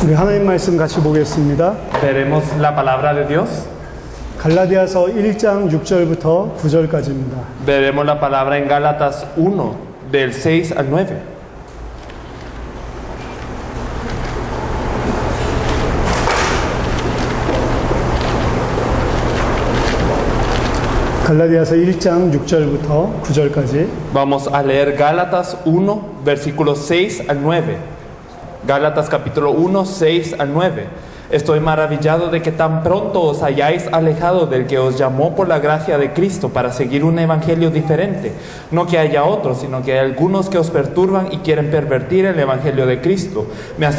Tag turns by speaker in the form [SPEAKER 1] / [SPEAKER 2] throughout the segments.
[SPEAKER 1] 우리 하나님 말씀 같이 보겠습니다.
[SPEAKER 2] Veremos la palabra de Dios.
[SPEAKER 1] 갈라디아서 1장 6절부터 9절까지입니다.
[SPEAKER 2] Veremos la palabra en Gálatas 1, del 6 al 9.
[SPEAKER 1] 갈라디아서 1장 6절부터 9절까지.
[SPEAKER 2] Vamos a leer Gálatas 1, versículos 6 al 9. Gálatas capítulo 1, 6 al 9. Estoy maravillado de que tan pronto os hayáis alejado del que os llamó por la gracia de Cristo para seguir un evangelio diferente. No que haya otro, sino que hay algunos que os perturban y quieren pervertir el evangelio de Cristo. Mas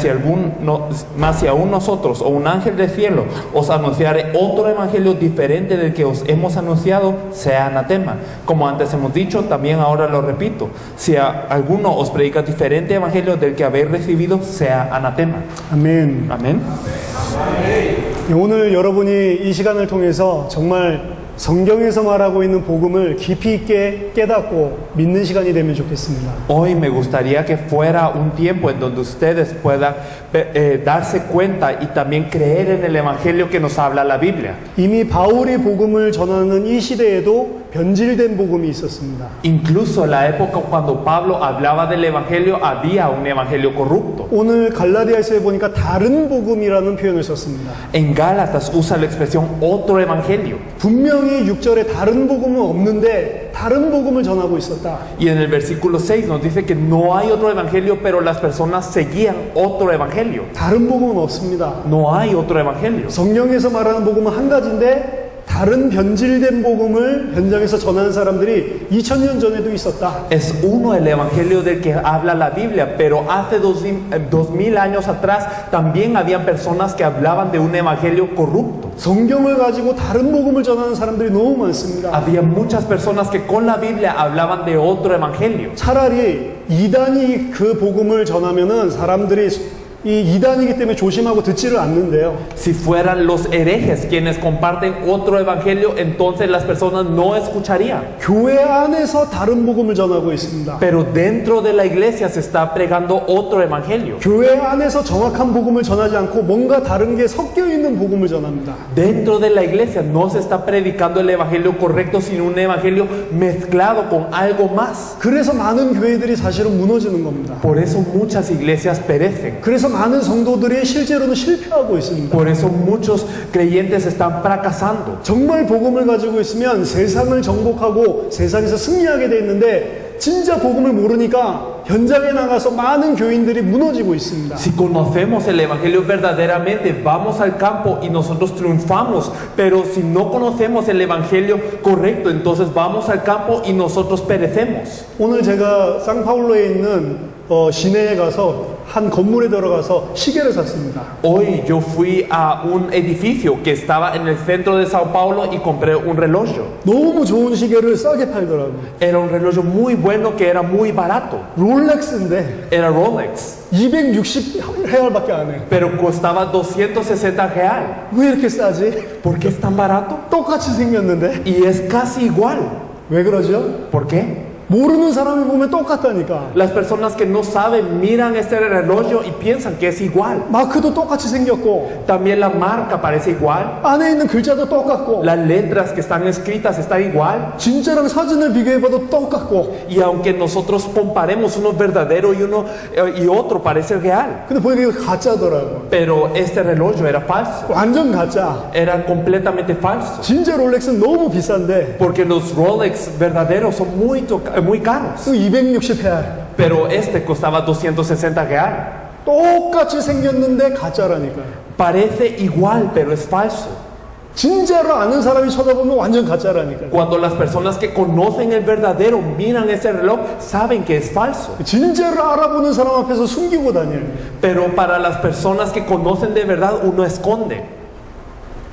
[SPEAKER 2] si aún nosotros o un ángel del cielo os anunciare otro evangelio diferente del que os hemos anunciado, sea anatema. Como antes hemos dicho, también ahora lo repito. Si alguno os predica diferente evangelio del que habéis recibido, sea anatema.
[SPEAKER 1] 아멘.
[SPEAKER 2] Amén.
[SPEAKER 1] 오늘 여러분이 이 시간을 통해서 정말 성경에서 말하고 있는 복음을 깊이 있게 깨닫고 믿는 시간이 되면 좋겠습니다.
[SPEAKER 2] Hoy me gustaría que fuera un tiempo en donde ustedes puedan darse cuenta y también creer en el evangelio que nos habla la Biblia.
[SPEAKER 1] 이미 바울이 복음을 전하는 이 시대에도 변질된 복음이 있었습니다.
[SPEAKER 2] Incluso en la época cuando Pablo hablaba del evangelio había un evangelio corrupto.
[SPEAKER 1] 오늘 갈라디아서에 보니까 다른 복음이라는 표현을 썼습니다.
[SPEAKER 2] En Gálatas usa la expresión otro evangelio.
[SPEAKER 1] 분명히 6절에 다른 복음은 없는데 다른 복음을 전하고 있었다.
[SPEAKER 2] Y en el versículo 6 nos dice que no hay otro evangelio, pero las personas seguían otro evangelio.
[SPEAKER 1] 다른 복음은 없습니다.
[SPEAKER 2] No hay otro evangelio.
[SPEAKER 1] 성경에서 말하는 복음은 한 가지인데 다른 변질된 복음을 현장에서 전하는 사람들이 2000년 전에도 있었다.
[SPEAKER 2] Es uno el evangelio del que habla la Biblia, pero hace 2000 años atrás también habían personas que hablaban de un evangelio corrupto.
[SPEAKER 1] 성경을 가지고 다른 복음을 전하는 사람들이 너무 많습니다.
[SPEAKER 2] Había muchas personas que con la Biblia hablaban de otro evangelio.
[SPEAKER 1] 차라리 이단이 그 복음을 전하면은 사람들이 이 이단이기 때문에 조심하고 듣지를 않는데요.
[SPEAKER 2] Si fueran los herejes quienes comparten otro evangelio, entonces las personas no escucharían.
[SPEAKER 1] 교회 안에서 다른 복음을 전하고 있습니다.
[SPEAKER 2] Pero dentro de la iglesia se está pregando otro evangelio.
[SPEAKER 1] 교회 안에서 정확한 복음을 전하지 않고 뭔가 다른 게 섞여 있는 복음을 전합니다.
[SPEAKER 2] Dentro de la iglesia no se está predicando el evangelio correcto, sino un evangelio mezclado con algo más.
[SPEAKER 1] 그래서 많은 교회들이 사실은 무너지는 겁니다.
[SPEAKER 2] Por eso muchas iglesias perecen.
[SPEAKER 1] 그래서 많은 성도들이 실제로는 실패하고 있습니다.
[SPEAKER 2] Por eso muchos creyentes están fracasando.
[SPEAKER 1] 정말 복음을 가지고 있으면 세상을 정복하고 세상에서 승리하게 돼 있는데 진짜 복음을 모르니까 현장에 나가서 많은 교인들이 무너지고 있습니다.
[SPEAKER 2] Si conocemos el evangelio verdaderamente, vamos al campo y nosotros triunfamos. Pero si no conocemos el evangelio correcto, entonces vamos al campo y nosotros perecemos.
[SPEAKER 1] 오늘 제가 상파울로에 있는 시내에 가서 한 건물에 들어가서 시계를 샀습니다.
[SPEAKER 2] Hoy yo fui a un edificio que estaba en el centro de Sao Paulo y compré un reloj.
[SPEAKER 1] 너무 좋은 시계를 싸게 팔더라고요.
[SPEAKER 2] Era un reloj muy bueno que era muy barato.
[SPEAKER 1] 롤렉스인데
[SPEAKER 2] Era Rolex,
[SPEAKER 1] 260 안 해.
[SPEAKER 2] pero costaba 260 real.
[SPEAKER 1] 왜 이렇게 싸지?
[SPEAKER 2] ¿Por qué es tan barato?
[SPEAKER 1] 똑같이 생겼는데
[SPEAKER 2] Y es casi igual.
[SPEAKER 1] 왜 그러죠?
[SPEAKER 2] ¿Por qué?
[SPEAKER 1] 모르는 사람을 보면 똑같다니까.
[SPEAKER 2] Las personas que no saben miran este reloj y piensan que es igual.
[SPEAKER 1] 마크도 똑같이 생겼고
[SPEAKER 2] También la marca parece igual.
[SPEAKER 1] 안에 있는 글자도 똑같고
[SPEAKER 2] Las letras que están escritas están igual.
[SPEAKER 1] 진짜랑 사진을 비교해봐도 똑같고
[SPEAKER 2] Y aunque nosotros comparemos uno verdadero y otro parece real.
[SPEAKER 1] 근데 보니까 이거 가짜더라고.
[SPEAKER 2] Pero este reloj era falso.
[SPEAKER 1] 완전 가짜.
[SPEAKER 2] Era completamente falso.
[SPEAKER 1] 진짜 롤렉스는 너무 비싼데
[SPEAKER 2] Porque los Rolex verdaderos son muy caros.
[SPEAKER 1] 또 260회알
[SPEAKER 2] Pero este costaba 260 real.
[SPEAKER 1] 똑같이 생겼는데 가짜라니까요.
[SPEAKER 2] Parece igual, pero es falso.
[SPEAKER 1] 진짜로 아는 사람이 쳐다보면 완전 가짜라니까요.
[SPEAKER 2] Cuando las personas que conocen el verdadero miran ese reloj, saben que es falso.
[SPEAKER 1] 진짜로 알아보는 사람 앞에서 숨기고 다녀요.
[SPEAKER 2] Pero para las personas que conocen de verdad, uno esconde.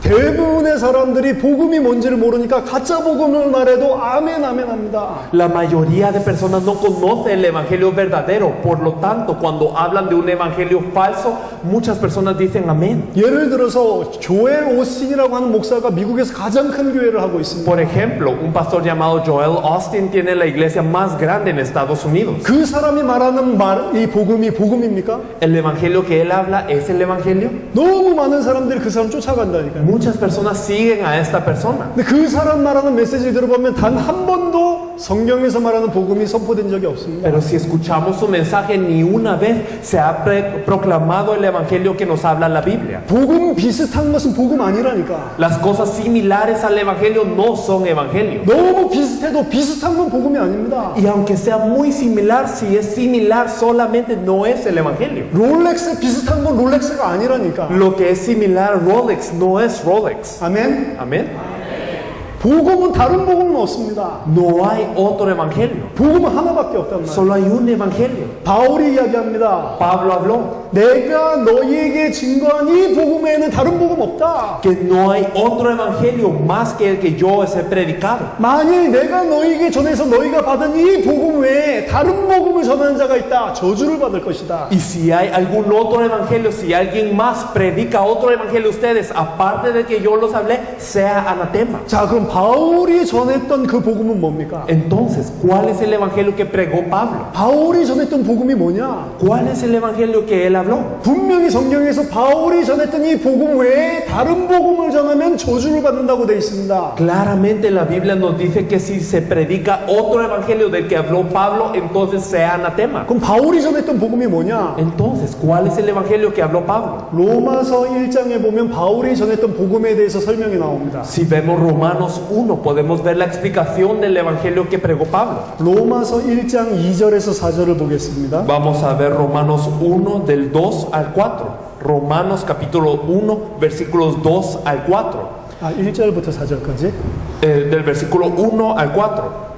[SPEAKER 1] 대부분의 사람들이 복음이 뭔지를 모르니까 가짜 복음을 말해도 아멘 아멘 합니다.
[SPEAKER 2] La mayoría de personas no conoce el evangelio verdadero, por lo tanto, cuando hablan de un evangelio falso, muchas personas dicen amén.
[SPEAKER 1] 예를 들어서 조엘 오스틴이라고 하는 목사가 미국에서 가장 큰 교회를 하고 있습니다.
[SPEAKER 2] Por ejemplo, un pastor llamado Joel Austin tiene la iglesia más grande en Estados Unidos.
[SPEAKER 1] 그 사람이 말하는 이 복음이 복음입니까?
[SPEAKER 2] ¿El evangelio que él habla es el evangelio?
[SPEAKER 1] 너무 많은 사람들이 그 사람 쫓아간다니까요.
[SPEAKER 2] Muchas personas siguen a esta persona.
[SPEAKER 1] 근데 그 사람 말하는 메시지를 들어보면 단 한 번도 성경에서 말하는 복음이 선포된 적이 없습니다.
[SPEAKER 2] Pero si escuchamos su mensaje, ni una vez se ha proclamado el evangelio que nos habla la Biblia.
[SPEAKER 1] 복음 비슷한 것은 복음 아니라니까.
[SPEAKER 2] Las cosas similares al evangelio no son evangelio.
[SPEAKER 1] 너무 비슷해도 비슷한 건 복음이 아닙니다.
[SPEAKER 2] Y aunque sea muy similar, si es similar solamente no es el evangelio.
[SPEAKER 1] 롤렉스 비슷한 건 롤렉스가 아니라니까.
[SPEAKER 2] Lo que es similar a Rolex no es Rolex.
[SPEAKER 1] 아멘.
[SPEAKER 2] Amén.
[SPEAKER 1] 복음은 다른 복음은 없습니다.
[SPEAKER 2] No hay otro evangelio.
[SPEAKER 1] 복음은 하나밖에 없단 말이에요.
[SPEAKER 2] Solo hay un evangelio.
[SPEAKER 1] 바울이 이야기합니다.
[SPEAKER 2] Pablo habló
[SPEAKER 1] 내가 너희에게 증거한 이 복음 외에는 다른 복음 없다.
[SPEAKER 2] que no hay otro evangelio más que el que yo os he predicado.
[SPEAKER 1] 만일 내가 너희에게 전해서 너희가 받은 이 복음 외에 다른 복음을 전하는 자가 있다. 저주를 받을 것이다.
[SPEAKER 2] Y si hay algún otro evangelio, si alguien más predica otro evangelio a ustedes, aparte de que yo los hablé, sea anatema.
[SPEAKER 1] 자, 그럼 바울이 전했던 그 복음은 뭡니까?
[SPEAKER 2] Entonces, ¿cuál es el evangelio que pregó Pablo?
[SPEAKER 1] 바울이 전했던 복음이 뭐냐?
[SPEAKER 2] ¿Cuál es el evangelio que él habló?
[SPEAKER 1] 분명히 성경에서 바울이 전했던 이 복음 외에 다른 복음을 전하면 저주를 받는다고 되어 있습니다.
[SPEAKER 2] Claramente la Biblia nos dice que si se predica otro evangelio del que habló Pablo, entonces sea anatema.
[SPEAKER 1] 그럼 바울이 전했던 복음이 뭐냐?
[SPEAKER 2] Entonces, ¿cuál es el evangelio que habló Pablo?
[SPEAKER 1] 로마서 1장에 보면 바울이 전했던 복음에 대해서 설명이 나옵니다.
[SPEAKER 2] Si vemos Romanos 1, podemos ver la explicación del evangelio que pregó Pablo.
[SPEAKER 1] 로마서 1장 2절에서 4절을 보겠습니다.
[SPEAKER 2] Vamos a ver Romanos 1 del 2 al 4. Romanos capítulo 1, versículos 2 al 4.
[SPEAKER 1] 1절부터 4절까지.
[SPEAKER 2] Del versículo 1 al 4.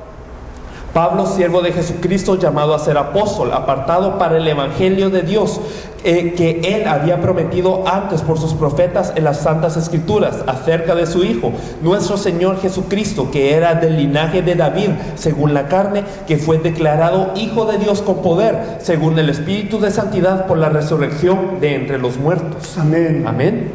[SPEAKER 2] Pablo, siervo de Jesucristo, llamado a ser apóstol, apartado para el evangelio de Dios, que él había prometido antes por sus profetas en las santas escrituras, acerca de su Hijo, nuestro Señor Jesucristo, que era del linaje de David, según la carne, que fue declarado Hijo de Dios con poder, según el Espíritu de santidad, por la resurrección de entre los muertos.
[SPEAKER 1] 아멘.
[SPEAKER 2] Amén.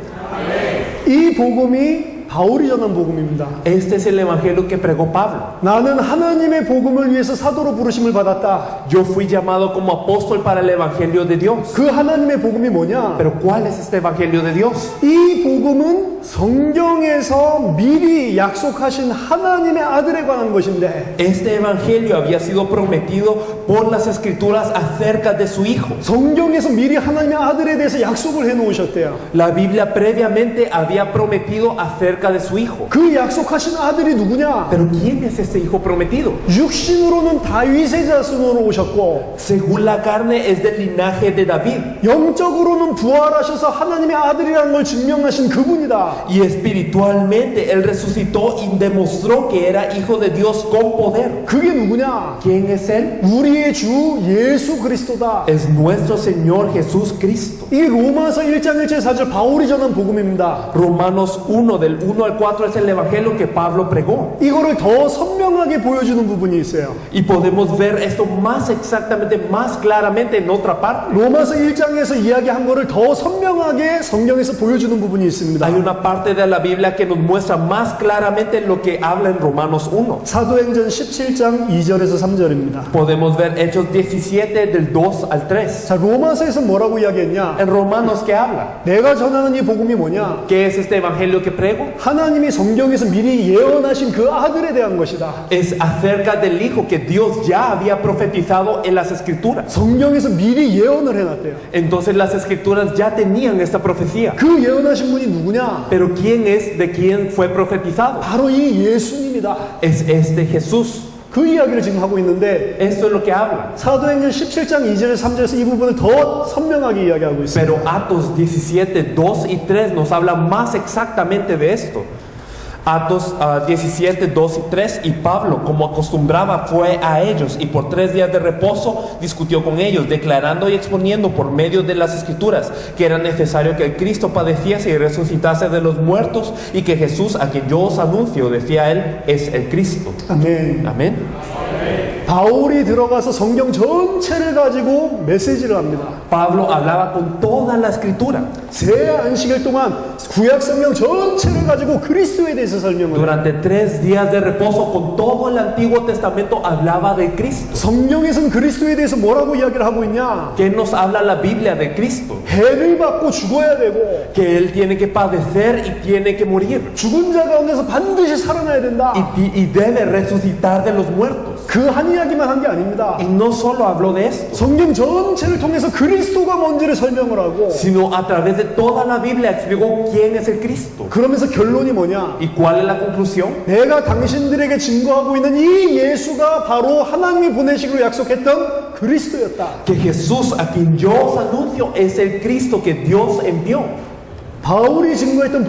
[SPEAKER 1] 이 복음이 바울이 전한 복음입니다.
[SPEAKER 2] Este es el evangelio que pregó Pablo.
[SPEAKER 1] 나는 하나님의 복음을 위해서 사도로 부르심을 받았다.
[SPEAKER 2] Yo fui llamado como apóstol para el evangelio de Dios.
[SPEAKER 1] 그 하나님의 복음이 뭐냐?
[SPEAKER 2] Pero ¿cuál es este evangelio de Dios?
[SPEAKER 1] 이 복음은 성경에서 미리 약속하신 하나님의 아들에 관한 것인데
[SPEAKER 2] Este evangelio había sido prometido por las escrituras acerca de su Hijo.
[SPEAKER 1] 성경에서 미리 하나님의 아들에 대해서 약속을 해놓으셨대요.
[SPEAKER 2] La Biblia previamente había prometido acerca de su Hijo.
[SPEAKER 1] 그 약속하신 아들이 누구냐?
[SPEAKER 2] Pero ¿quién es este Hijo prometido?
[SPEAKER 1] 육신으로는 다윗의 자손으로 오셨고
[SPEAKER 2] Según la carne es del linaje de David.
[SPEAKER 1] 영적으로는 부활하셔서 하나님의 아들이라는 걸 증명하신 그분이다.
[SPEAKER 2] Y espiritualmente Él resucitó y demostró que era Hijo de Dios con poder.
[SPEAKER 1] 그게 누구냐?
[SPEAKER 2] ¿Quién es Él?
[SPEAKER 1] 우리의 주 예수 그리스도다.
[SPEAKER 2] Es nuestro Señor Jesús Cristo.
[SPEAKER 1] 이 로마서 1장 1절 4절 바울이 전한 복음입니다.
[SPEAKER 2] Romanos 1 del 1 al 4 es el evangelio que Pablo pregó.
[SPEAKER 1] 이거를 더 선명하게 보여주는 부분이 있어요.
[SPEAKER 2] Y podemos ver esto más exactamente, más claramente en otra parte.
[SPEAKER 1] 로마서 1장에서 이야기한 거를 더 선명하게 성경에서 보여주는 부분이 있습니다.
[SPEAKER 2] Hay una parte de la Biblia que nos muestra más claramente lo que habla en Romanos 1.
[SPEAKER 1] 사도행전 17장 2절에서 3절입니다.
[SPEAKER 2] Podemos ver Hechos 17 del 2 al 3.
[SPEAKER 1] 자, 로마서에서 뭐라고 이야기했냐?
[SPEAKER 2] En Romanos, ¿qué habla?
[SPEAKER 1] 내가 전하는 이 복음이 뭐냐?
[SPEAKER 2] ¿Qué es este evangelio que prego?
[SPEAKER 1] 하나님이 성경에서 미리 예언하신 그 아들에 대한 것이다.
[SPEAKER 2] Es acerca del Hijo que Dios ya había profetizado en las Escrituras.
[SPEAKER 1] 성경에서 미리 예언을 해놨대요.
[SPEAKER 2] Entonces las Escrituras ya tenían esta profecía.
[SPEAKER 1] 그 예언하신 분이 누구냐?
[SPEAKER 2] Pero ¿quién es de quién fue profetizado?
[SPEAKER 1] 바로 이 예수님이다.
[SPEAKER 2] Es este Jesús.
[SPEAKER 1] 그 이야기를 지금 하고 있는데
[SPEAKER 2] Esto es lo que habla.
[SPEAKER 1] 사도행전 17장 2절에서 3절에서 이 부분을 더 선명하게 이야기하고 있습니다.
[SPEAKER 2] Pero Atos 17, 2 y 3 nos habla más exactamente de esto. Atos 17, 2 y 3, y Pablo, como acostumbraba, fue a ellos y por 3 días de reposo discutió con ellos, declarando y exponiendo por medio de las escrituras que era necesario que el Cristo padeciese y resucitase de los muertos, y que Jesús, a quien yo os anuncio, decía él, es el Cristo.
[SPEAKER 1] 아멘.
[SPEAKER 2] Amén.
[SPEAKER 1] 바울이 들어가서 성경 전체를 가지고 메시지를 합니다.
[SPEAKER 2] Pablo hablaba con toda la escritura.
[SPEAKER 1] 새 안식일 동안 구약 성경 전체를 가지고 그리스도에 대해서 설명을 해요.
[SPEAKER 2] Durante 3 días de reposo, con todo el Antiguo Testamento, hablaba de Cristo.
[SPEAKER 1] 성경에서는 그리스도에 대해서 뭐라고 이야기를 하고 있냐?
[SPEAKER 2] ¿Qué nos habla la Biblia de Cristo?
[SPEAKER 1] 해를 받고 죽어야 되고
[SPEAKER 2] Que Él tiene que padecer y tiene que morir.
[SPEAKER 1] 죽은 자 가운데서 반드시 살아나야 된다.
[SPEAKER 2] Y debe resucitar de los muertos.
[SPEAKER 1] 그 한 이야기만 한 게 아닙니다.
[SPEAKER 2] Y no solo habló de esto,
[SPEAKER 1] 성경 전체를 통해서 그리스도가 뭔지를 설명을 하고
[SPEAKER 2] sino a través de toda la Biblia explicó quién es el Cristo.
[SPEAKER 1] 그러면서 결론이 뭐냐?
[SPEAKER 2] ¿Y cuál es la conclusión?
[SPEAKER 1] 내가 당신들에게 증거하고 있는 이 예수가 바로 하나님이 보내시기로 약속했던 그리스도였다.
[SPEAKER 2] Que Jesús, a quien yo os anuncio, es el Cristo que Dios envió.
[SPEAKER 1] 바울이 증거했던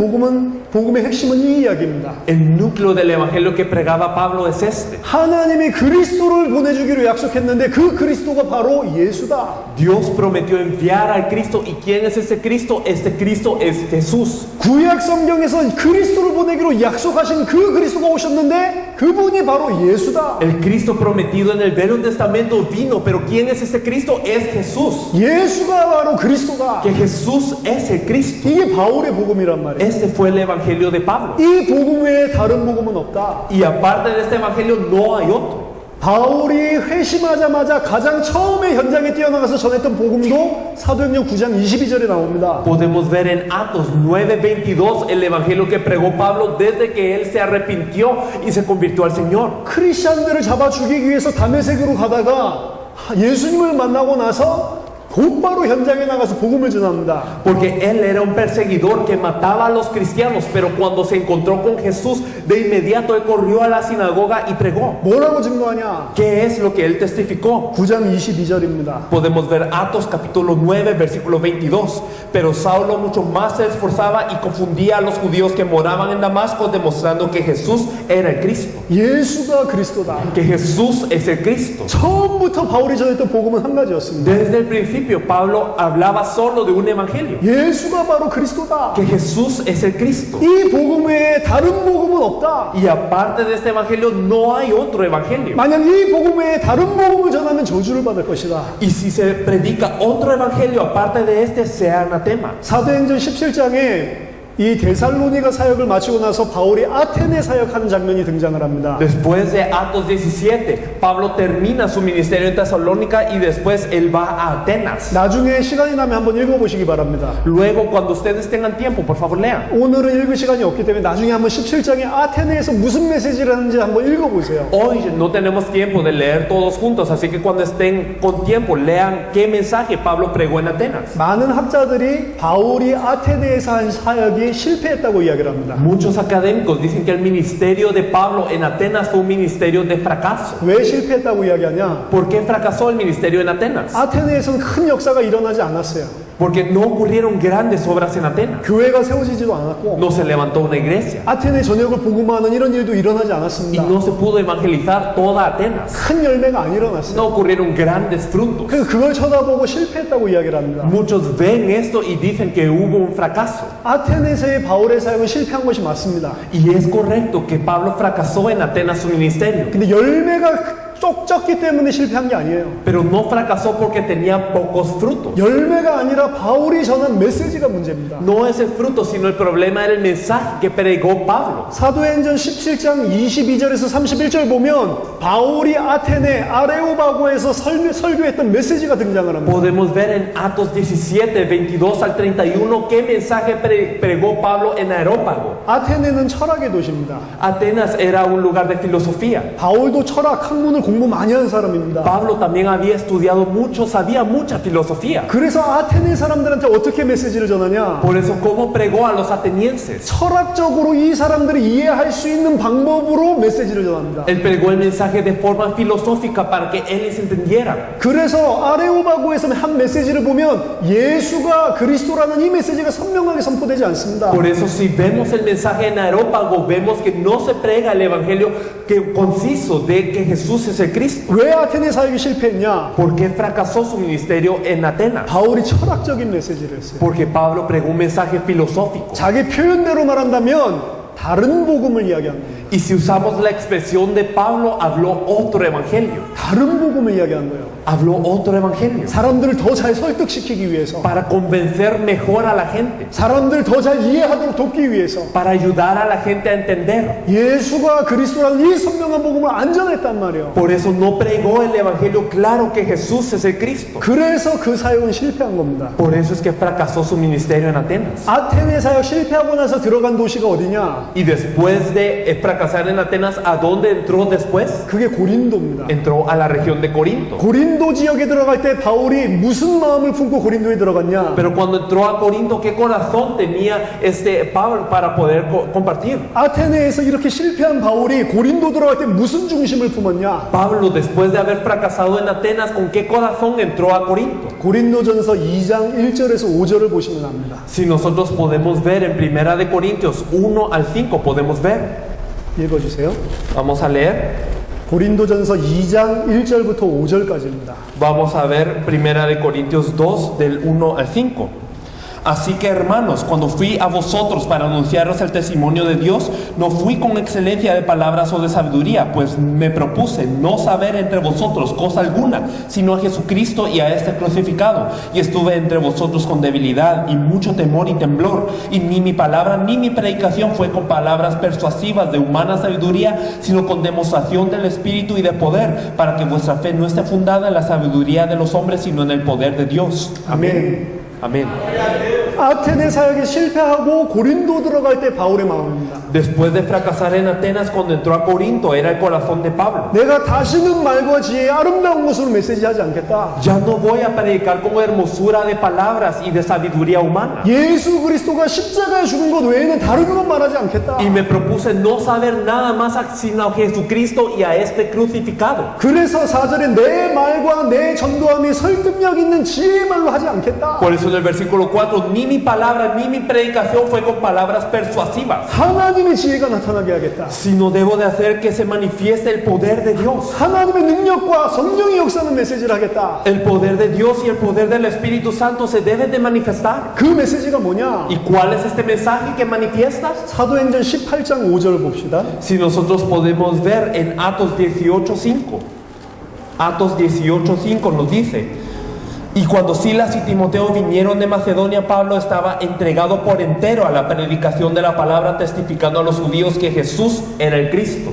[SPEAKER 1] 복음의 핵심은 이 이야기입니다.
[SPEAKER 2] El núcleo del evangelio que pregaba Pablo es este.
[SPEAKER 1] 하나님이 그리스도를 보내주기로 약속했는데 그 그리스도가 바로 예수다.
[SPEAKER 2] Dios prometió enviar al Cristo. ¿Y quién es ese Cristo? Este Cristo es Jesús.
[SPEAKER 1] 구약 성경에서 그리스도를 보내기로 약속하신 그 그리스도가 오셨는데 그분이 바로 예수다.
[SPEAKER 2] El Cristo prometido en el Viejo Testamento vino, pero ¿quién es ese Cristo? Es Jesús.
[SPEAKER 1] 예수가 바로 그리스도다.
[SPEAKER 2] Que Jesús es el Cristo.
[SPEAKER 1] 이게 바울의 복음이란 말이에요.
[SPEAKER 2] Este fue el evangelio de Pablo.
[SPEAKER 1] 이 복음 외에 다른 복음은 없다.
[SPEAKER 2] Y aparte de este evangelio no hay otro.
[SPEAKER 1] 바울이 회심하자마자 가장 처음에 현장에 뛰어나가서 전했던 복음도 사도행전 9장 22절에 나옵니다.
[SPEAKER 2] Podemos ver en Atos 9:22 el evangelio que pregó Pablo desde que él se arrepintió y se convirtió al Señor.
[SPEAKER 1] 크리스천들을 잡아 죽이기 위해서 다메섹으로 가다가 예수님을 만나고 나서 곧바로 현장에 나가서 복음을 전합니다.
[SPEAKER 2] Porque él era un perseguidor que mataba a los cristianos, pero cuando se encontró con Jesús, de inmediato él corrió a la sinagoga y pregó.
[SPEAKER 1] 뭐라고 증거하냐?
[SPEAKER 2] ¿Qué es lo que él testificó?
[SPEAKER 1] 9장 22절입니다.
[SPEAKER 2] Podemos ver Atos capítulo 9, versículo 22. Pero Saulo mucho más se esforzaba y confundía a los judíos que moraban en Damasco, demostrando que Jesús era el Cristo.
[SPEAKER 1] 예수가 그리스도다.
[SPEAKER 2] Que Jesús es el Cristo.
[SPEAKER 1] 처음부터 바울이 전했던 복음은 한 가지였습니다.
[SPEAKER 2] Desde el principio Pablo hablaba solo de un evangelio.
[SPEAKER 1] 예수가 바로 그리스도다.
[SPEAKER 2] Que Jesús es el Cristo.
[SPEAKER 1] 이 복음 외에 다른 복음은 없다.
[SPEAKER 2] Y aparte de este evangelio no hay otro evangelio.
[SPEAKER 1] 만약 이 복음 외에 다른 복음을 전하면 저주를 받을 것이다.
[SPEAKER 2] Y si se predica otro evangelio aparte de este, sea anatema.
[SPEAKER 1] 사도행전 17장에 이 데살로니가 사역을 마치고 나서 바울이 아테네 사역하는 장면이 등장을 합니다.
[SPEAKER 2] Después de Atos 17, Pablo termina su ministerio en Tesalónica y después él va a Atenas.
[SPEAKER 1] 나중에 시간이 나면 한번 읽어보시기 바랍니다.
[SPEAKER 2] Luego, cuando ustedes tengan tiempo, por favor lean.
[SPEAKER 1] 오늘은 읽을 시간이 없기 때문에 나중에 한번 17장에 아테네에서 무슨 메시지를 하는지 한번 읽어보세요.
[SPEAKER 2] Hoy no tenemos tiempo de leer todos juntos, así que cuando estén con tiempo, lean qué mensaje Pablo pregó en Atenas.
[SPEAKER 1] 많은 학자들이 바울이 아테네에서 한 사역이 실패했다고 이야기를 합니다.
[SPEAKER 2] Muchos académicos dicen que el ministerio de Pablo en Atenas fue un ministerio de fracaso.
[SPEAKER 1] 왜 실패했다고 이야기하냐?
[SPEAKER 2] ¿Por qué fracasó el ministerio en Atenas?
[SPEAKER 1] 아테네에서는 큰 역사가 일어나지 않았어요.
[SPEAKER 2] Porque no ocurrieron grandes obras en Atenas.
[SPEAKER 1] 교회가 세워지지도 않았고
[SPEAKER 2] No se levantó una iglesia.
[SPEAKER 1] 아테네 전역을 복음화하는 이런 일도 일어나지
[SPEAKER 2] Y
[SPEAKER 1] 않았습니다.
[SPEAKER 2] no se pudo evangelizar toda Atenas.
[SPEAKER 1] 큰 열매가 안 일어났어요.
[SPEAKER 2] No ocurrieron grandes frutos.
[SPEAKER 1] 그래서 그걸 쳐다보고 실패했다고 이야기를 합니다.
[SPEAKER 2] Muchos ven esto y dicen que hubo un fracaso.
[SPEAKER 1] 아테네에서의 바울의 사역은 실패한 것이 맞습니다.
[SPEAKER 2] Y es correcto que Pablo fracasó en Atenas su ministerio.
[SPEAKER 1] 근데 열매가 적기 때문에 실패한 게 아니에요.
[SPEAKER 2] Pero no fracasó porque tenía pocos frutos.
[SPEAKER 1] 열매가 아니라 바울이 전한 메시지가 문제입니다.
[SPEAKER 2] No es el fruto, sino el problema era el mensaje que pregó Pablo.
[SPEAKER 1] 사도행전 17장 22절에서 31절 보면 바울이 아테네 아레오바고에서 설교했던 메시지가 등장을 합니다.
[SPEAKER 2] Podemos ver en Atos 17, 22 al 31 qué mensaje pregó Pablo en Areópago.
[SPEAKER 1] 아테네는 철학의 도시입니다.
[SPEAKER 2] Atenas era un lugar de filosofía.
[SPEAKER 1] 바울도 철학, 학문을 공부 많이 한 사람입니다.
[SPEAKER 2] Pablo también había estudiado mucho, sabía mucha filosofía.
[SPEAKER 1] 그래서 아테네 사람들한테 어떻게 메시지를 전하냐?
[SPEAKER 2] Por eso, ¿cómo pregó a los atenienses?
[SPEAKER 1] 철학적으로 이 사람들이 이해할 수 있는 방법으로 메시지를 전합니다.
[SPEAKER 2] Él pregó el mensaje de forma filosófica para que ellos entendieran.
[SPEAKER 1] 그래서 아레오바고에서 한 메시지를 보면 예수가 그리스도라는 이 메시지가 선명하게 선포되지 않습니다.
[SPEAKER 2] Por eso, si vemos el
[SPEAKER 3] mensaje en Areópago vemos que no se prega el evangelio conciso de que Jesús es el Cristo.
[SPEAKER 1] 왜 아테네 사역이 실패했냐?
[SPEAKER 3] ¿Por qué fracasó su ministerio en Atenas?
[SPEAKER 1] 바울이 철학적인 메시지를 했어요.
[SPEAKER 3] Porque Pablo pregó un mensaje filosófico.
[SPEAKER 1] 자기 표현대로 말한다면 다른 복음을 이야기한 거예요.
[SPEAKER 3] Y si usamos la expresión de Pablo, habló otro evangelio.
[SPEAKER 1] 다른 복음을 이야기한 거예요.
[SPEAKER 3] Habló otro evangelio.
[SPEAKER 1] 사람들을 더 잘 설득시키기 위해서,
[SPEAKER 3] Para convencer mejor a la gente.
[SPEAKER 1] 사람들을 더 잘 이해하도록 돕기 위해서
[SPEAKER 3] Para ayudar a la gente a entender.
[SPEAKER 1] 예수가 그리스도라는 이 선명한 복음을 안 전했단 말이에요.
[SPEAKER 3] Por eso no pregó el evangelio claro que Jesús es el Cristo.
[SPEAKER 1] 그래서 그 사역은 실패한 겁니다.
[SPEAKER 3] Por eso es que fracasó su ministerio en Atenas.
[SPEAKER 1] 아테네 사역 실패하고 나서 들어간 도시가 어디냐?
[SPEAKER 3] Y después de fracasar en Atenas, ¿a dónde entró después?
[SPEAKER 1] 그게 고린도입니다.
[SPEAKER 3] Entró a la región de Corinto.
[SPEAKER 1] 고린도 지역에 들어갈 때 바울이 무슨 마음을 품고 고린도에 들어갔냐?
[SPEAKER 3] Pero cuando entró a Corinto, ¿qué corazón tenía Pablo para poder compartir?
[SPEAKER 1] 아테네에서 이렇게 실패한 바울이 고린도 들어갈 때 무슨 중심을 품었냐?
[SPEAKER 3] Pablo, después de haber fracasado en Atenas, ¿con qué corazón entró a Corinto?
[SPEAKER 1] 고린도전서 2장 1절에서 5절을 보시면 압니다.
[SPEAKER 3] Si nosotros podemos ver en Primera de Corintios 1 al 5, podemos ver.
[SPEAKER 1] 읽어주세요.
[SPEAKER 3] Vamos a leer.
[SPEAKER 1] 고린도전서 2장 1절부터 5절까지입니다.
[SPEAKER 3] Vamos a ver Primera de Corintios 2 del 1 al 5. Así que hermanos, cuando fui a vosotros para anunciaros el testimonio de Dios, no fui con excelencia de palabras o de sabiduría, pues me propuse no saber entre vosotros cosa alguna, sino a Jesucristo y a este crucificado. Y estuve entre vosotros con debilidad y mucho temor y temblor, y ni mi palabra ni mi predicación fue con palabras persuasivas de humana sabiduría, sino con demostración del Espíritu y de poder, para que vuestra fe no esté fundada en la sabiduría de los hombres, sino en el poder de Dios.
[SPEAKER 1] 아멘.
[SPEAKER 3] Amén.
[SPEAKER 1] 아테네 사역이 실패하고 고린도 들어갈 때 바울의 마음입니다.
[SPEAKER 3] Después de fracasar en Atenas, cuando entró a Corinto, era el corazón de Pablo.
[SPEAKER 1] 내가 다시는 말과 지혜의 아름다운 것으로 메시지하지 않겠다.
[SPEAKER 3] Ya no voy a predicar con hermosura de palabras y de sabiduría humana.
[SPEAKER 1] 예수 그리스도가 십자가에 죽은 것 외에는 다른 것 말하지 않겠다.
[SPEAKER 3] Y me propuse no saber nada más sino a Jesucristo y a este crucificado.
[SPEAKER 1] 그래서 4절에 내 말과 내 전도함이 설득력 있는 지혜의 말로 하지 않겠다.
[SPEAKER 3] Por eso en el versículo 4, ni mi palabra ni mi predicación fue con palabras persuasivas,
[SPEAKER 1] 하나님의 지혜가 나타나게 하겠다.
[SPEAKER 3] sino debo de hacer que se manifieste el poder de Dios.
[SPEAKER 1] 하나님의 능력과 성령의 역사는 메시지를 하겠다.
[SPEAKER 3] El poder de Dios y el poder del Espíritu Santo se deben de manifestar.
[SPEAKER 1] 그 메시지가 뭐냐?
[SPEAKER 3] ¿Y cuál es este mensaje que manifiestas?
[SPEAKER 1] 사도행전 18장 5절 봅시다.
[SPEAKER 3] Si nosotros podemos ver en Atos 18:5, Atos 18:5 nos dice: y cuando Silas y Timoteo vinieron de Macedonia, Pablo estaba entregado por entero a la predicación de la palabra, testificando a los judíos que Jesús era el Cristo.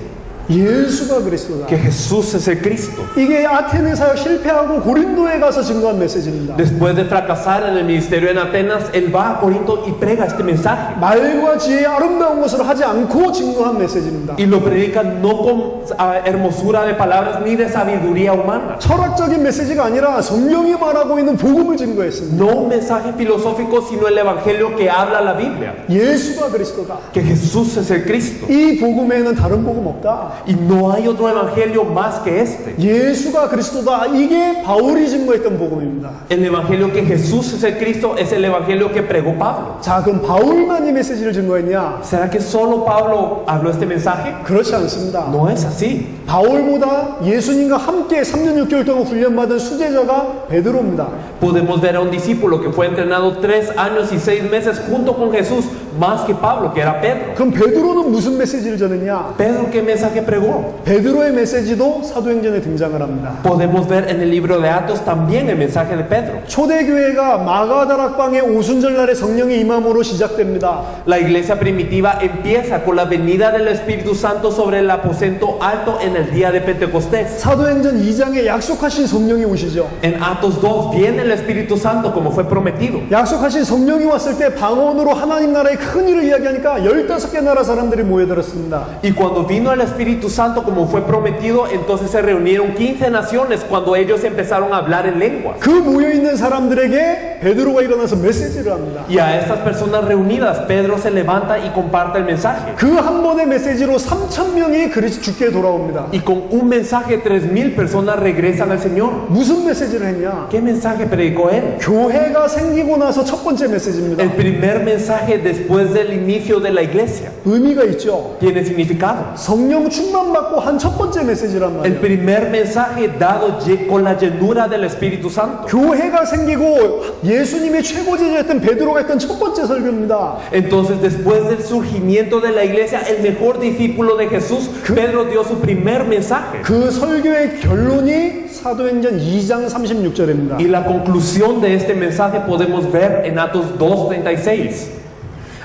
[SPEAKER 1] 예수가 그리스도다.
[SPEAKER 3] Que Jesús es el Cristo.
[SPEAKER 1] 이게 아테네 사역 실패하고 고린도에 가서 증거한 메시지입니다.
[SPEAKER 3] Después de fracasar en el ministerio en Atenas, él va a Corinto y prega este mensaje.
[SPEAKER 1] 말과 지혜의 아름다운 것으로 하지 않고 증거한 메시지입니다.
[SPEAKER 3] Y lo predica no con hermosura de palabras ni de sabiduría humana.
[SPEAKER 1] 철학적인 메시지가 아니라 성령이 말하고 있는 복음을 증거했습니다.
[SPEAKER 3] No un mensaje filosófico, sino el evangelio que habla la Biblia.
[SPEAKER 1] 예수가 그리스도다.
[SPEAKER 3] Que Jesús es el Cristo.
[SPEAKER 1] 이 복음에는 다른 복음 없다.
[SPEAKER 3] Y no hay otro evangelio más que este.
[SPEAKER 1] 예수가 그리스도다. 이게 바울이 증거했던 복음입니다.
[SPEAKER 3] El evangelio que Jesús es el Cristo es el evangelio que pregó Pablo.
[SPEAKER 1] 자, 그럼 바울만 이 메시지를 증거했냐?
[SPEAKER 3] ¿Será que solo Pablo habló este mensaje?
[SPEAKER 1] 그렇지 않습니다.
[SPEAKER 3] No es así.
[SPEAKER 1] 바울보다 예수님과 함께 3년 6개월 동안 훈련받은 수제자가 베드로입니다.
[SPEAKER 3] Podemos ver a un discípulo que fue entrenado 3 años y 6 meses junto con Jesús, más que Pablo, que era Pedro.
[SPEAKER 1] 그럼 베드로는 무슨 메시지를 전했냐?
[SPEAKER 3] Pedro, ¿qué mensaje pregó?
[SPEAKER 1] 베드로의 메시지도 사도행전에 등장을 합니다.
[SPEAKER 3] Podemos ver en el libro de Atos también el mensaje de Pedro.
[SPEAKER 1] 초대교회가 마가다락방의 오순절날에 성령의 임함으로 시작됩니다.
[SPEAKER 3] La iglesia primitiva empieza con la venida del Espíritu Santo sobre el aposento alto en el día de Pentecostés.
[SPEAKER 1] 사도행전 2장에 약속하신 성령이 오시죠.
[SPEAKER 3] En Atos 2 viene el Espíritu Santo como fue prometido.
[SPEAKER 1] 약속하신 성령이 왔을 때 방언으로 하나님 나라의 큰 일을 이야기하니까 15개 나라 사람들이 모여들었습니다.
[SPEAKER 3] Y cuando vino el Espíritu Santo como fue prometido, entonces se reunieron 15 naciones cuando ellos empezaron a hablar en lenguas.
[SPEAKER 1] 그 모여있는 사람들에게 베드로가 일어나서 메시지를 합니다.
[SPEAKER 3] Y a estas personas reunidas, Pedro se levanta y comparte el mensaje.
[SPEAKER 1] 그 한 번의 메시지로 3,000명이 주께 돌아옵니다.
[SPEAKER 3] Y con un mensaje 3,000 personas regresan al Señor.
[SPEAKER 1] 무슨 메시지를 했냐?
[SPEAKER 3] ¿Qué mensaje predicó él?
[SPEAKER 1] 교회가 생기고 나서 첫 번째 메시지입니다.
[SPEAKER 3] El primer mensaje después después del inicio de la iglesia.
[SPEAKER 1] 의미가 있죠.
[SPEAKER 3] Tiene significado.
[SPEAKER 1] 성령 충만받고 한 첫 번째 메시지란
[SPEAKER 3] El
[SPEAKER 1] 말이에요.
[SPEAKER 3] primer mensaje dado con la llenura del Espíritu Santo.
[SPEAKER 1] 교회가 생기고 예수님의 최고 제자였던 베드로가 했던 첫 번째 설교입니다.
[SPEAKER 3] Entonces, después del surgimiento de la iglesia, el mejor discípulo de Jesús, Pedro dio su primer mensaje.
[SPEAKER 1] 그 설교의 결론이 사도행전 2장 36절입니다.
[SPEAKER 3] Y la conclusión de este mensaje podemos ver en Atos 2:36.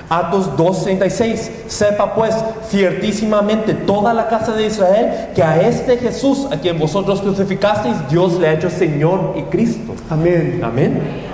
[SPEAKER 3] Atos 2:36. Sepa pues ciertísimamente toda la casa de Israel que a este Jesús, a quien vosotros crucificasteis, Dios le ha hecho Señor y Cristo.
[SPEAKER 1] 아멘.
[SPEAKER 3] Amén.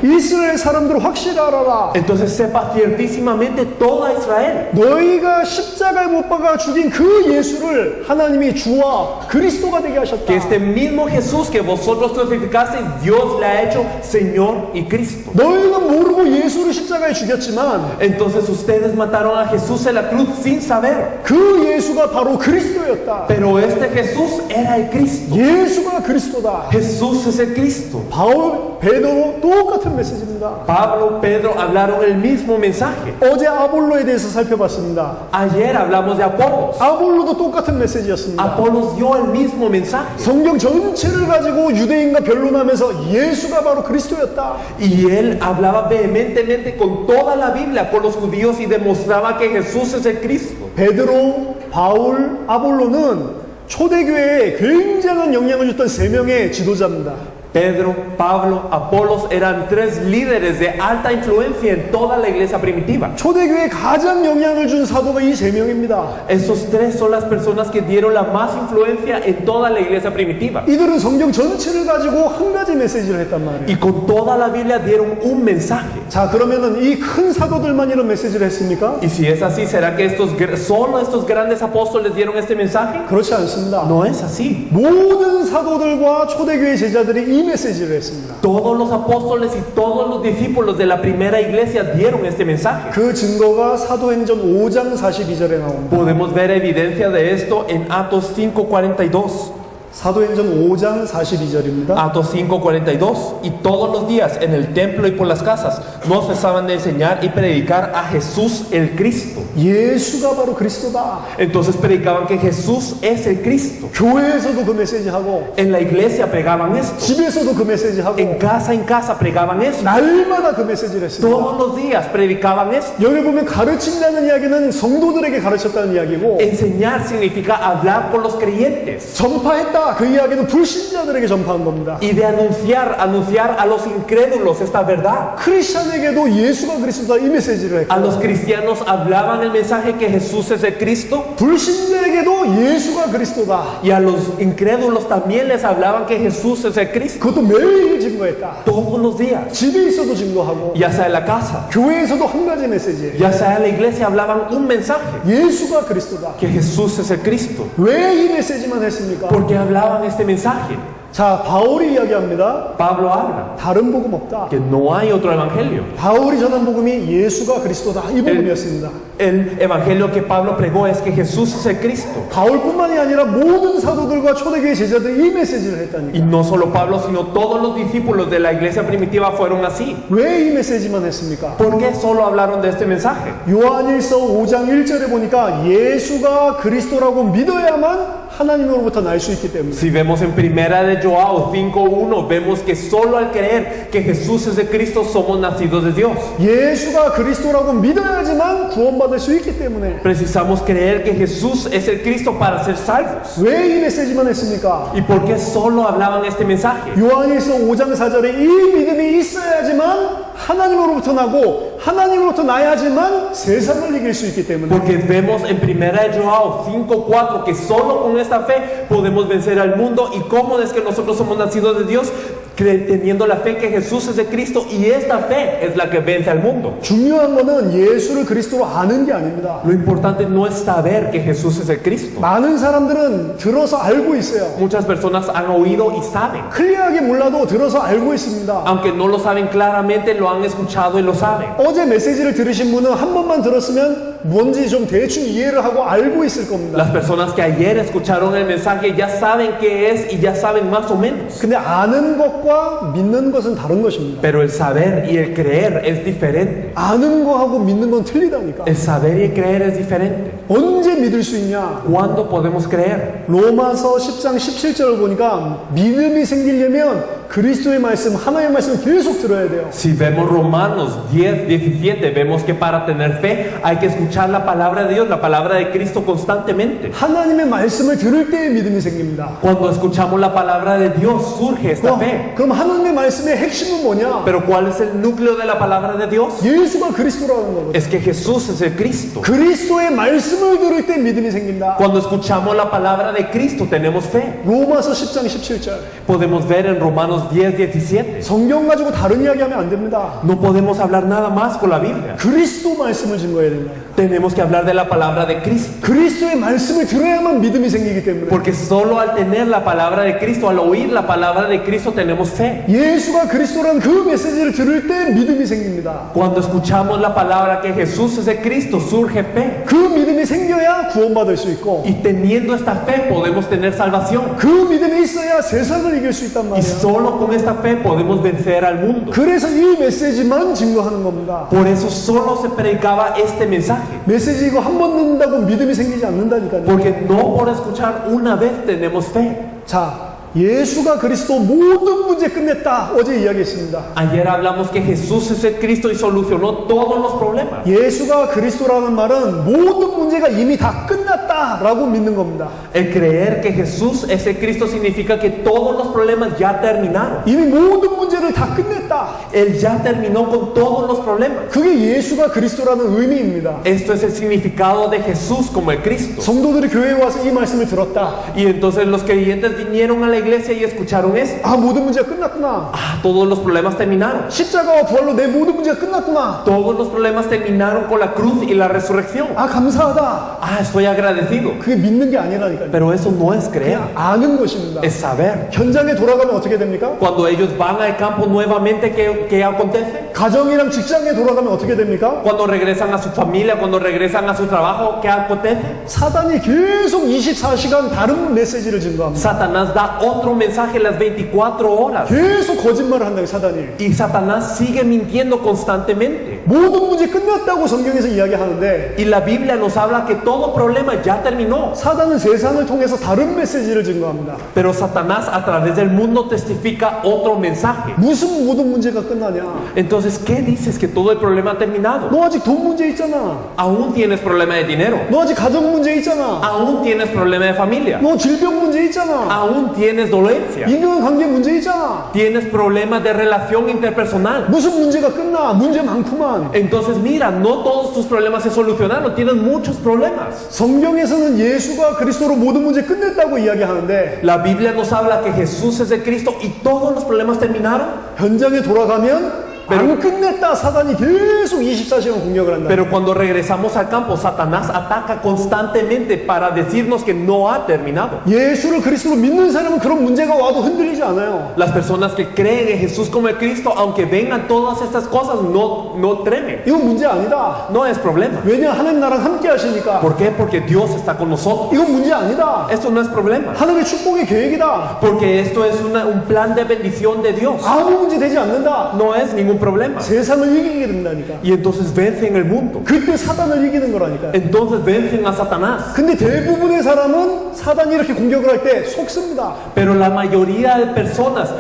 [SPEAKER 1] 이스라엘 사람들 확실히 알아라.
[SPEAKER 3] Entonces sepa ciertísimamente toda Israel
[SPEAKER 1] 너희가 십자가에 못 박아 죽인 그 예수를 하나님이 주와 그리스도가 되게 하셨다.
[SPEAKER 3] que este mismo Jesús que vosotros crucificasteis, Dios le ha hecho Señor y Cristo.
[SPEAKER 1] 너희는 모르고 예수를 십자가에 죽였지만
[SPEAKER 3] Entonces ustedes mataron a Jesús en la cruz sin saber.
[SPEAKER 1] 그 예수가 바로 그리스도였다.
[SPEAKER 3] Pero este Jesús era el Cristo.
[SPEAKER 1] 예수가 그리스도다.
[SPEAKER 3] Jesús es el Cristo.
[SPEAKER 1] 바울, 베드로 똑같은 메시지입니다.
[SPEAKER 3] Pablo, Pedro hablaron el mismo mensaje.
[SPEAKER 1] 어제 아볼로에 대해서 살펴봤습니다.
[SPEAKER 3] Ayer hablamos de Apolos.
[SPEAKER 1] 아볼로도 똑같은 메시지였습니다.
[SPEAKER 3] Apolos dio el mismo mensaje.
[SPEAKER 1] 성경 전체를 가지고 유대인과 변론하면서 예수가 바로 그리스도였다.
[SPEAKER 3] Y él hablaba vehementemente con toda la Biblia con los judíos y demostraba que Jesús es el Cristo.
[SPEAKER 1] 베드로, 바울, 아볼로는 초대교회에 굉장한 영향을 줬던 세 명의 지도자입니다.
[SPEAKER 3] Pedro, Pablo, Apolos eran tres líderes de alta influencia en toda la iglesia primitiva.
[SPEAKER 1] 초대교회에 가장 영향을 준 사도가 이 세 명입니다.
[SPEAKER 3] Esos tres son las personas que dieron la más influencia en toda la iglesia primitiva.
[SPEAKER 1] 이들은 성경 전체를 가지고 한 가지 메시지를 했단 말이에요.
[SPEAKER 3] Y con toda la Biblia dieron un mensaje.
[SPEAKER 1] 자, 그러면은 이 큰 사도들만 이런 메시지를 했습니까?
[SPEAKER 3] Y si es así, ¿será que solo estos grandes apóstoles dieron este mensaje?
[SPEAKER 1] 그렇지 않습니다.
[SPEAKER 3] No es así.
[SPEAKER 1] 모든 사도들과 초대교회 제자들이 이 메시지를 했습니다.
[SPEAKER 3] Todos los apóstoles y todos los discípulos de la primera iglesia dieron este mensaje.
[SPEAKER 1] 그 증거가 사도행전 5장 42절에 나옵니다.
[SPEAKER 3] Podemos ver evidencia de esto en Atos 5:42.
[SPEAKER 1] 사도행전 5장 42절입니다.
[SPEAKER 3] Atos 5:42. Y todos los días en el templo y por las casas no cesaban de enseñar y predicar a Jesús el Cristo.
[SPEAKER 1] 예수가 바로 그리스도다.
[SPEAKER 3] Entonces predicaban que Jesús es el Cristo.
[SPEAKER 1] 교회에서도 그 메시지 하고
[SPEAKER 3] En la iglesia pregaban esto.
[SPEAKER 1] 집에서도 그 메시지 하고
[SPEAKER 3] En casa pregaban esto.
[SPEAKER 1] 날마다 그 메시지를 했습니다.
[SPEAKER 3] Todos los días predicaban esto.
[SPEAKER 1] 여기 보면 가르친다는 이야기는 성도들에게 가르쳤다는 이야기고
[SPEAKER 3] Enseñar significa hablar con los creyentes.
[SPEAKER 1] 전파했다 그 이야기는 불신자들에게 전파한 겁니다.
[SPEAKER 3] Y de anunciar a los incrédulos esta verdad.
[SPEAKER 1] 크리스찬에게도 예수가 그리스도다 이 메시지를 했고
[SPEAKER 3] A los cristianos hablaban el mensaje que Jesús es el Cristo.
[SPEAKER 1] 불신자에게도 예수가 그리스도다.
[SPEAKER 3] Y a los incrédulos también les hablaban que Jesús es el Cristo.
[SPEAKER 1] 그것도 매일 증거했다.
[SPEAKER 3] Todos los días.
[SPEAKER 1] 집에 있어도 증거하고
[SPEAKER 3] Ya sea en la casa,
[SPEAKER 1] 교회에서도 한 가지 메시지예요.
[SPEAKER 3] ya sea en la iglesia, hablaban un mensaje.
[SPEAKER 1] 예수가 그리스도다.
[SPEAKER 3] Que Jesús es el Cristo.
[SPEAKER 1] 왜 이 메시지만 했습니까?
[SPEAKER 3] Porque hablaban este mensaje.
[SPEAKER 1] 자, 바울이 이야기합니다.
[SPEAKER 3] Pablo habla
[SPEAKER 1] 다른 복음 없다.
[SPEAKER 3] que no hay otro evangelio.
[SPEAKER 1] 바울이 전한 복음이 예수가 그리스도다. 이 복음이었습니다.
[SPEAKER 3] El evangelio que Pablo pregó es que Jesús es el Cristo.
[SPEAKER 1] 바울뿐만이 아니라 모든 사도들과 초대교회 제자들이 이 메시지를
[SPEAKER 3] Y
[SPEAKER 1] 했다니까.
[SPEAKER 3] no solo Pablo, sino todos los discípulos de la iglesia primitiva fueron así.
[SPEAKER 1] 왜 이 메시지만 했습니까?
[SPEAKER 3] ¿Por qué solo hablaron de este mensaje?
[SPEAKER 1] 요한일서 5장 1절에 보니까 예수가 그리스도라고 믿어야만 하나님으로부터 날 수 있기 때문에.
[SPEAKER 3] Si vemos en primera de Joao 5:1, vemos que solo al creer que Jesús es el Cristo somos nacidos de Dios.
[SPEAKER 1] 예수가 그리스도라고 믿어야지만 구원받을 수 있기 때문에.
[SPEAKER 3] Precisamos creer que Jesús es el Cristo para ser salvos.
[SPEAKER 1] 왜 이 메시지만 했습니까?
[SPEAKER 3] ¿Y por qué solo hablaban este mensaje?
[SPEAKER 1] 요한일서 5장 4절에 이 믿음이 있어야지만 하나님으로부터 나고 하나님으로부터 나야지만 세상을 이길 수 있기 때문에.
[SPEAKER 3] Porque vemos en primera de Joao 5:4 que solo con esta fe podemos vencer al mundo. ¿Y cómo es que nosotros somos nacidos de Dios? Teniendo la fe que Jesús es de Cristo, y esta fe es la que vence al mundo.
[SPEAKER 1] 중요한 거는 예수를 그리스도로 아는 게 아닙니다.
[SPEAKER 3] Lo importante no es saber que Jesús es el Cristo.
[SPEAKER 1] 많은 사람들은 들어서 알고 있어요.
[SPEAKER 3] Muchas personas han oído y saben.
[SPEAKER 1] 클리어하게 몰라도 들어서 알고 있습니다.
[SPEAKER 3] Aunque no lo saben claramente, lo han escuchado y lo saben.
[SPEAKER 1] 어제 메시지를 들으신 분은 한 번만 들었으면 뭔지 좀 대충 이해를 하고 알고 있을 겁니다.
[SPEAKER 3] Las personas que ayer escucharon el mensaje ya saben qué es y ya saben más o menos.
[SPEAKER 1] 근데 아는 것과 것과 믿는 것은 다른 것입니다.
[SPEAKER 3] Pero el saber y el creer es diferente.
[SPEAKER 1] 아는 거하고 믿는 건 틀리다니까.
[SPEAKER 3] El saber y el creer es diferente.
[SPEAKER 1] 언제 믿을 수 있냐?
[SPEAKER 3] ¿Cuándo podemos creer?
[SPEAKER 1] 로마서 10장 17절을 보니까 믿음이 생기려면 그리스도의 말씀, 하나님의 말씀을 계속 들어야 돼요.
[SPEAKER 3] Si vemos Romanos 10, 17, vemos que para tener fe hay que escuchar la palabra de Dios, la palabra de Cristo constantemente.
[SPEAKER 1] 하나님의 말씀을 들을 때에 믿음이 생깁니다.
[SPEAKER 3] Cuando escuchamos la palabra de Dios surge esta fe.
[SPEAKER 1] 그럼 하나님의 말씀의 핵심은 뭐냐?
[SPEAKER 3] Pero ¿cuál es el núcleo de la palabra de Dios?
[SPEAKER 1] 예수가 그리스도라는 거거든요.
[SPEAKER 3] Es que Jesús es el Cristo.
[SPEAKER 1] 그리스도의 말씀을 들을 때 믿음이 생긴다.
[SPEAKER 3] Cuando escuchamos la palabra de Cristo tenemos fe.
[SPEAKER 1] 로마서 10장 17절.
[SPEAKER 3] Podemos ver en Romanos 10, 17.
[SPEAKER 1] 성경 가지고 다른 이야기하면 안 됩니다.
[SPEAKER 3] No podemos hablar nada más con la Biblia.
[SPEAKER 1] 그리스도 말씀을 증거해야 된다.
[SPEAKER 3] Tenemos que hablar de la palabra de Cristo.
[SPEAKER 1] 그리스도의 말씀을 들어야만 믿음이 생기기 때문에.
[SPEAKER 3] Porque solo al tener la palabra de Cristo, al oír la palabra de Cristo, tenemos fe.
[SPEAKER 1] 예수가 그리스도라는 그 메시지를 들을 때 믿음이 생깁니다.
[SPEAKER 3] Cuando escuchamos la palabra que Jesús es el Cristo, surge fe.
[SPEAKER 1] 그 믿음이 생겨야 구원받을 수 있고
[SPEAKER 3] Y teniendo esta fe podemos tener salvación.
[SPEAKER 1] 그 믿음이 있어야 세상을 이길 수 있단
[SPEAKER 3] Y
[SPEAKER 1] 말이에요.
[SPEAKER 3] solo con esta fe podemos vencer al mundo.
[SPEAKER 1] 그래서 이 메시지만 증거하는 겁니다.
[SPEAKER 3] Por eso solo se predicaba este mensaje.
[SPEAKER 1] 메시지 이거 한 번 듣는다고 믿음이 생기지 않는다니까요.
[SPEAKER 3] Porque no por escuchar una vez tenemos fe.
[SPEAKER 1] 자, 예수가 그리스도 모든 문제 끝냈다. 어제 이야기했습니다.
[SPEAKER 3] Ayer hablamos que Jesús es el Cristo y solucionó todos los problemas.
[SPEAKER 1] 예수가 그리스도라는 말은 모든 문제가 이미 다 끝났다라고 믿는 겁니다.
[SPEAKER 3] El creer que Jesús es el Cristo significa que todos los problemas ya terminaron.
[SPEAKER 1] 이미 모든 문제를 다 끝냈다.
[SPEAKER 3] Él ya terminó con todos los problemas.
[SPEAKER 1] 그게 예수가 그리스도라는 의미입니다.
[SPEAKER 3] Esto es el significado de Jesús como el Cristo.
[SPEAKER 1] 성도들이 교회에 와서 이 말씀을 들었다.
[SPEAKER 3] Y entonces los creyentes vinieron a la iglesia y escucharon esto.
[SPEAKER 1] 아, 모든 문제가 끝났구나.
[SPEAKER 3] Ah, todos los problemas terminaron.
[SPEAKER 1] 십자가와 부활로 내 모든 문제가 끝났구나.
[SPEAKER 3] Todos los problemas terminaron con la cruz y la resurrección.
[SPEAKER 1] 아, 감사하다.
[SPEAKER 3] Ah, estoy agradecido.
[SPEAKER 1] 그게 믿는 게 아니라니까요.
[SPEAKER 3] Pero eso no es creer,
[SPEAKER 1] 그냥 아는 것입니다.
[SPEAKER 3] es saber.
[SPEAKER 1] 현장에 돌아가면 어떻게 됩니까?
[SPEAKER 3] Cuando ellos van al campo nuevamente, ¿qué acontece?
[SPEAKER 1] 가정이랑 직장에 돌아가면 어떻게 됩니까?
[SPEAKER 3] Cuando regresan a su familia, cuando regresan a su trabajo, ¿qué acontece?
[SPEAKER 1] 사단이 계속 24시간 다른 메시지를 증거합니다.
[SPEAKER 3] Satanás da otro mensaje las 24 horas.
[SPEAKER 1] 계속 거짓말을 한다고 사단이.
[SPEAKER 3] Y Satanás sigue mintiendo constantemente.
[SPEAKER 1] 모든 문제 끝났다고 성경에서 이야기하는데
[SPEAKER 3] Y la Biblia nos habla que todo problema ya terminó.
[SPEAKER 1] 사단은 세상을 통해서 다른 메시지를 증거합니다.
[SPEAKER 3] Pero Satanás a través del mundo testifica otro mensaje.
[SPEAKER 1] 무슨 모든 문제가 끝나냐?
[SPEAKER 3] Entonces, ¿qué dices? Que todo el problema ha terminado.
[SPEAKER 1] 너 아직 돈 문제 있잖아.
[SPEAKER 3] Aún tienes problema de dinero.
[SPEAKER 1] 너 아직 가정 문제 있잖아.
[SPEAKER 3] Aún tienes problema de familia.
[SPEAKER 1] 너 질병 문제 있잖아.
[SPEAKER 3] Aún tienes dolencia.
[SPEAKER 1] 인간관계 문제 있잖아.
[SPEAKER 3] Tienes problemas de relación interpersonal.
[SPEAKER 1] 무슨 문제가 끝나? 문제 많구만.
[SPEAKER 3] Entonces, mira, no todos tus problemas se solucionaron. Tienes muchos problemas.
[SPEAKER 1] 성경에서는 예수가 그리스도로 모든 문제 끝냈다고 이야기하는데
[SPEAKER 3] La Biblia nos habla que Jesús es el Cristo y todos los problemas terminaron.
[SPEAKER 1] 현장에 돌아가면 안 끝냈다. 사단이 계속 24시간 공격을 한다.
[SPEAKER 3] Pero cuando regresamos al campo, Satanás ataca constantemente para decirnos que no ha terminado.
[SPEAKER 1] 예수를 그리스도로 믿는 사람은 그런 문제가 와도 흔들리지 않아요.
[SPEAKER 3] Las personas que creen en Jesús como el Cristo, aunque vengan todas estas cosas, no temen.
[SPEAKER 1] 이건 문제 아니다.
[SPEAKER 3] No es problema.
[SPEAKER 1] 왜냐? 하나님 나랑 함께 하시니까.
[SPEAKER 3] ¿Por qué? Porque Dios está con nosotros.
[SPEAKER 1] 이건 문제 아니다.
[SPEAKER 3] Esto no es problema.
[SPEAKER 1] 하나님의 축복의 계획이다.
[SPEAKER 3] Porque esto es un plan de bendición de Dios.
[SPEAKER 1] 아무 문제 되지 않는다.
[SPEAKER 3] No es ningún problema.
[SPEAKER 1] 세상을 이기게 된다니까.
[SPEAKER 3] Y entonces vencen el mundo.
[SPEAKER 1] 그때 사단을 이기는 거라니까.
[SPEAKER 3] Entonces vencen a Satanás.
[SPEAKER 1] 근데 대부분의 사람은 사단이 이렇게 공격을 할 때 속습니다.
[SPEAKER 3] Pero la mayoría de personas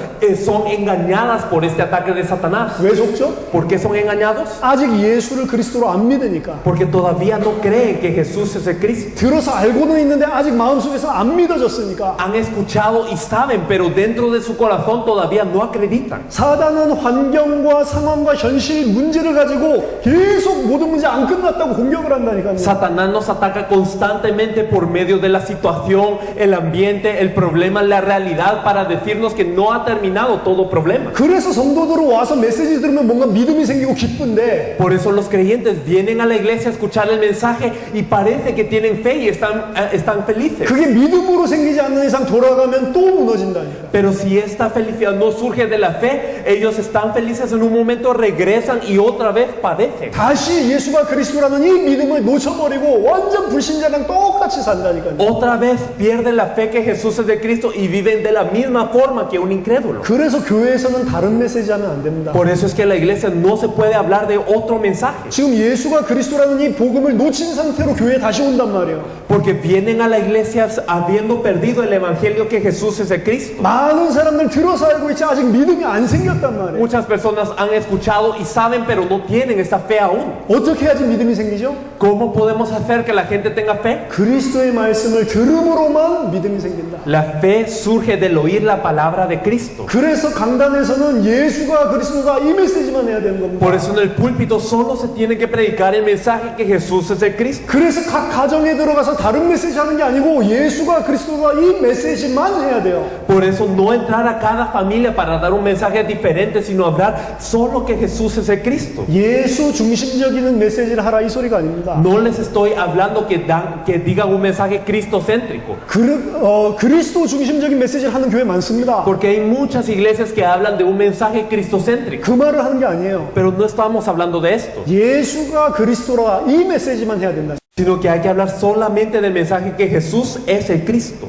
[SPEAKER 3] son engañadas por este ataque de Satanás.
[SPEAKER 1] 왜 속죠?
[SPEAKER 3] ¿Por qué son engañados?
[SPEAKER 1] 아직 예수를 그리스도로 안 믿으니까.
[SPEAKER 3] Porque todavía no creen que Jesús es el Cristo.
[SPEAKER 1] 들어서 알고는 있는데 아직 마음속에서 안 믿어졌으니까.
[SPEAKER 3] Han escuchado y saben, pero dentro de su corazón todavía no acreditan.
[SPEAKER 1] 사단은 환경과 상황과 현실 문제를 가지고 계속 모든 문제 안 끝났다고 공격을 한다니까요.
[SPEAKER 3] Satanás nos ataca constantemente por medio de la situación, el ambiente, el problema, la realidad para decirnos que no ha terminado todo problema.
[SPEAKER 1] 그래서 성도들은 와서 메시지 들으면 뭔가 믿음이 생기고 기쁜데
[SPEAKER 3] Por eso los creyentes vienen a la iglesia a escuchar el mensaje y parece que tienen fe y están felices.
[SPEAKER 1] 그게 믿음으로 생기지 않는 이상 돌아가면 또 무너진다니까.
[SPEAKER 3] Pero si esta felicidad no surge de la fe, ellos están felices en un momento regresan y otra vez padecen.
[SPEAKER 1] 다시 예수가 그리스도라는 이 믿음을 놓쳐버리고 완전 불신자랑 똑같이 산다니까요.
[SPEAKER 3] Otra vez pierden la fe que Jesús es de Cristo y viven de la misma forma que un incrédulo.
[SPEAKER 1] 그래서 교회에서는 다른 메시지 하면 안 됩니다.
[SPEAKER 3] Por eso es que en la iglesia no se puede hablar de otro mensaje.
[SPEAKER 1] 지금 예수가 그리스도라는 이 복음을 놓친 상태로 교회에 다시 온단 말이에요.
[SPEAKER 3] Porque vienen a la iglesia habiendo perdido el evangelio que Jesús es de Cristo.
[SPEAKER 1] 많은 사람들 들어서 알고 있지 아직 믿음이 안 생겼단 말이에요.
[SPEAKER 3] Muchas personas han escuchado y saben, pero no tienen esta fe aún.
[SPEAKER 1] 어떻게 해야지 믿음이 생기죠?
[SPEAKER 3] ¿Cómo podemos hacer que la gente tenga fe?
[SPEAKER 1] 그리스도의 말씀을 들음으로만 믿음이 생긴다.
[SPEAKER 3] La fe surge del oír la palabra de Cristo.
[SPEAKER 1] 그래서 강단에서는 예수가 그리스도다 이 메시지만 해야 되는 겁니다.
[SPEAKER 3] Por eso en el púlpito solo se tiene que predicar el mensaje que Jesús es de Cristo.
[SPEAKER 1] 그래서 각 가정에 들어가서 다른 메시지 하는 게 아니고 예수가 그리스도다 이 메시지만 해야 돼요.
[SPEAKER 3] Por eso no entrar a cada familia para dar un mensaje diferente, sino hablar solo que Jesús es el Cristo.
[SPEAKER 1] 예수 중심적인 메시지를 하라 이 소리가 아닙니다.
[SPEAKER 3] No les estoy hablando que digan un mensaje cristocéntrico.
[SPEAKER 1] 그리스도 중심적인 메시지를 하는 교회 많습니다.
[SPEAKER 3] Porque hay muchas iglesias que hablan de un mensaje cristocéntrico.
[SPEAKER 1] 그 말을 하는 게 아니에요.
[SPEAKER 3] Pero no estamos hablando de esto,
[SPEAKER 1] 예수가 그리스도라 이 메시지만 해야 된다.
[SPEAKER 3] sino que hay que hablar solamente del mensaje que Jesús es el Cristo.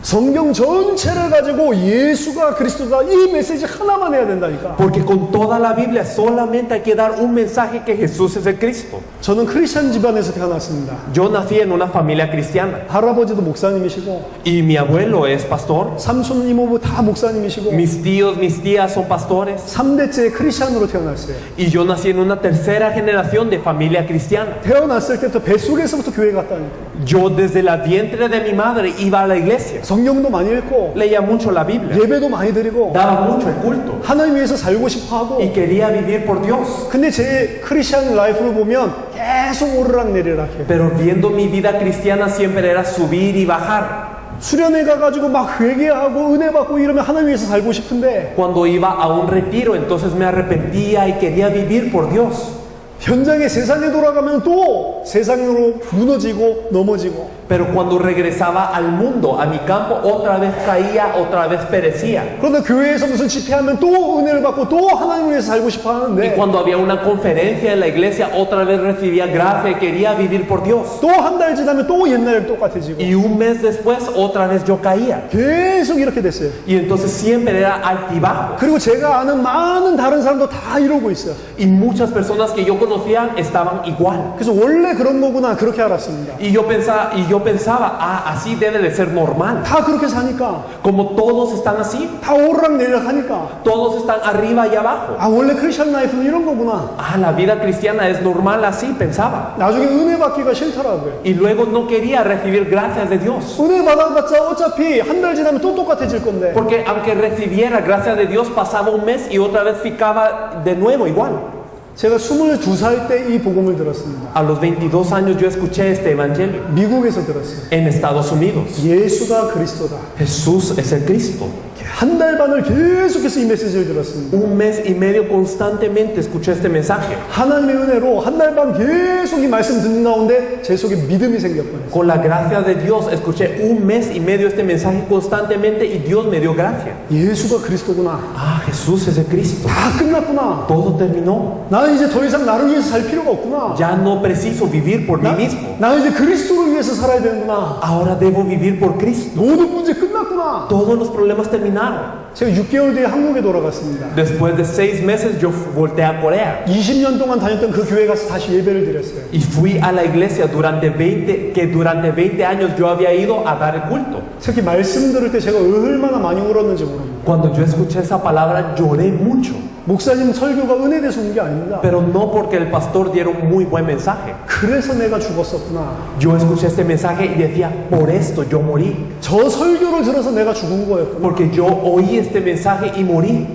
[SPEAKER 1] 성경 전체를 가지고 예수가 그리스도다 이 메시지 하나만 해야 된다니까.
[SPEAKER 3] Porque con toda la Biblia solamente hay que dar un mensaje que Jesús es el Cristo.
[SPEAKER 1] 저는 크리스천 집안에서 태어났습니다.
[SPEAKER 3] Yo nací en una familia cristiana
[SPEAKER 1] 할아버지도 목사님이시고
[SPEAKER 3] y mi abuelo es pastor.
[SPEAKER 1] 삼촌 이모부 다 목사님이시고
[SPEAKER 3] Mis tíos, mis tías son pastores
[SPEAKER 1] 3대째 크리스천으로 태어났어요.
[SPEAKER 3] y yo nací en una tercera generación de familia cristiana.
[SPEAKER 1] 태어났을 때부터 뱃속에서부터 교회 갔다니까.
[SPEAKER 3] Yo desde la vientre de mi madre iba a la iglesia,
[SPEAKER 1] 성경도 많이 읽고
[SPEAKER 3] leía mucho la Biblia,
[SPEAKER 1] 예배도 많이 드리고
[SPEAKER 3] daba mucho el culto
[SPEAKER 1] 하나님 위해서 살고 싶어 하고.
[SPEAKER 3] y quería vivir por Dios.
[SPEAKER 1] 근데 제 크리스천 라이프를 보면 계속 오르락내리락 해요.
[SPEAKER 3] Pero viendo mi vida cristiana siempre era subir y bajar.
[SPEAKER 1] 수련회 가가지고 막 회개하고 은혜 받고 이러면 하나님 위해서 살고 싶은데
[SPEAKER 3] Cuando iba a un retiro, entonces me arrepentía y quería vivir por Dios.
[SPEAKER 1] 현장에 세상에 돌아가면 또 세상으로 무너지고 넘어지고.
[SPEAKER 3] Pero cuando regresaba al mundo, a mi campo, otra vez caía, otra vez perecía.
[SPEAKER 1] 그런데 교회에서 무슨 집회하면 또 은혜를 받고 또 하나님 위해서 살고 싶어
[SPEAKER 3] Y
[SPEAKER 1] 하는데
[SPEAKER 3] cuando había una conferencia en la iglesia, otra vez recibía gracia y quería vivir por Dios.
[SPEAKER 1] 또 한 달 지나면 또 옛날에 똑같아지고
[SPEAKER 3] Y un mes después, otra vez yo caía.
[SPEAKER 1] 계속 이렇게 됐어요.
[SPEAKER 3] Y entonces siempre era altibajo.
[SPEAKER 1] 그리고 제가 아는 많은 다른 사람도 다 이러고 있어요.
[SPEAKER 3] Y muchas personas que yo conocía estaban igual.
[SPEAKER 1] 그래서 원래 그런 거구나 그렇게 알았습니다.
[SPEAKER 3] Y yo pensaba, así debe de ser normal.
[SPEAKER 1] 다 그렇게 사니까
[SPEAKER 3] Como todos están así,
[SPEAKER 1] 다 오르락내리락 하니까
[SPEAKER 3] todos están arriba y abajo.
[SPEAKER 1] 아 원래 크리스천 라이프는 이런 거구나.
[SPEAKER 3] La vida cristiana es normal así, pensaba.
[SPEAKER 1] 나중에 은혜 받기가 싫더라고요.
[SPEAKER 3] Y luego no quería recibir gracias de Dios.
[SPEAKER 1] 은혜 받아봤자 어차피 한 달 지나면 또 똑같아질 건데.
[SPEAKER 3] Porque aunque recibiera gracias de Dios, pasaba un mes y otra vez ficaba de nuevo igual.
[SPEAKER 1] 제가 22살 때 이 복음을 들었습니다.
[SPEAKER 3] A los 22 años yo escuché este evangelio
[SPEAKER 1] 미국에서 들었어요.
[SPEAKER 3] en Estados Unidos.
[SPEAKER 1] 예수가 그리스도다.
[SPEAKER 3] Jesús es el Cristo.
[SPEAKER 1] 한 달 반을 계속해서 이 메시지를 들었습니다.
[SPEAKER 3] Un mes y medio constantemente escuché este mensaje.
[SPEAKER 1] 하나님의 은혜로 한 달 반 계속 이 말씀 듣는 가운데 제 속에 믿음이 생겼거든요.
[SPEAKER 3] Con la gracia de Dios escuché un mes y medio este mensaje constantemente y Dios me dio gracia.
[SPEAKER 1] 예수가 그리스도구나.
[SPEAKER 3] Jesús es el Cristo.
[SPEAKER 1] 다 끝났구나.
[SPEAKER 3] Todo terminó.
[SPEAKER 1] 나는 이제 더 이상 나를 위해서 살 필요가 없구나.
[SPEAKER 3] Ya no preciso vivir por mí mismo.
[SPEAKER 1] 나는 이제 그리스도를 위해서 살아야 되는구나.
[SPEAKER 3] Ahora debo vivir por Cristo.
[SPEAKER 1] 모든 문제 끝났구나.
[SPEAKER 3] Todos los problemas terminaron.
[SPEAKER 1] 제가 6개월 뒤에 한국에 돌아갔습니다.
[SPEAKER 3] Después de 6 meses yo volteé a Corea
[SPEAKER 1] 20년 동안 다녔던 그 교회 가서 다시 예배를 드렸어요.
[SPEAKER 3] y fui a la iglesia durante 20 años yo había ido a dar el culto.
[SPEAKER 1] 특히 말씀 들을 때 제가 얼마나 많이 울었는지 모릅니다.
[SPEAKER 3] Cuando yo escuché esa palabra lloré mucho,
[SPEAKER 1] 목사님 설교가 은혜돼서 온 게 아닙니다.
[SPEAKER 3] pero no porque el pastor diera un muy buen mensaje.
[SPEAKER 1] 그래서 내가 죽었었구나.
[SPEAKER 3] Yo escuché este mensaje y decía, por esto yo morí,
[SPEAKER 1] 저 설교를 들어서 내가 죽은 거였구나.
[SPEAKER 3] porque yo oí este mensaje y morí.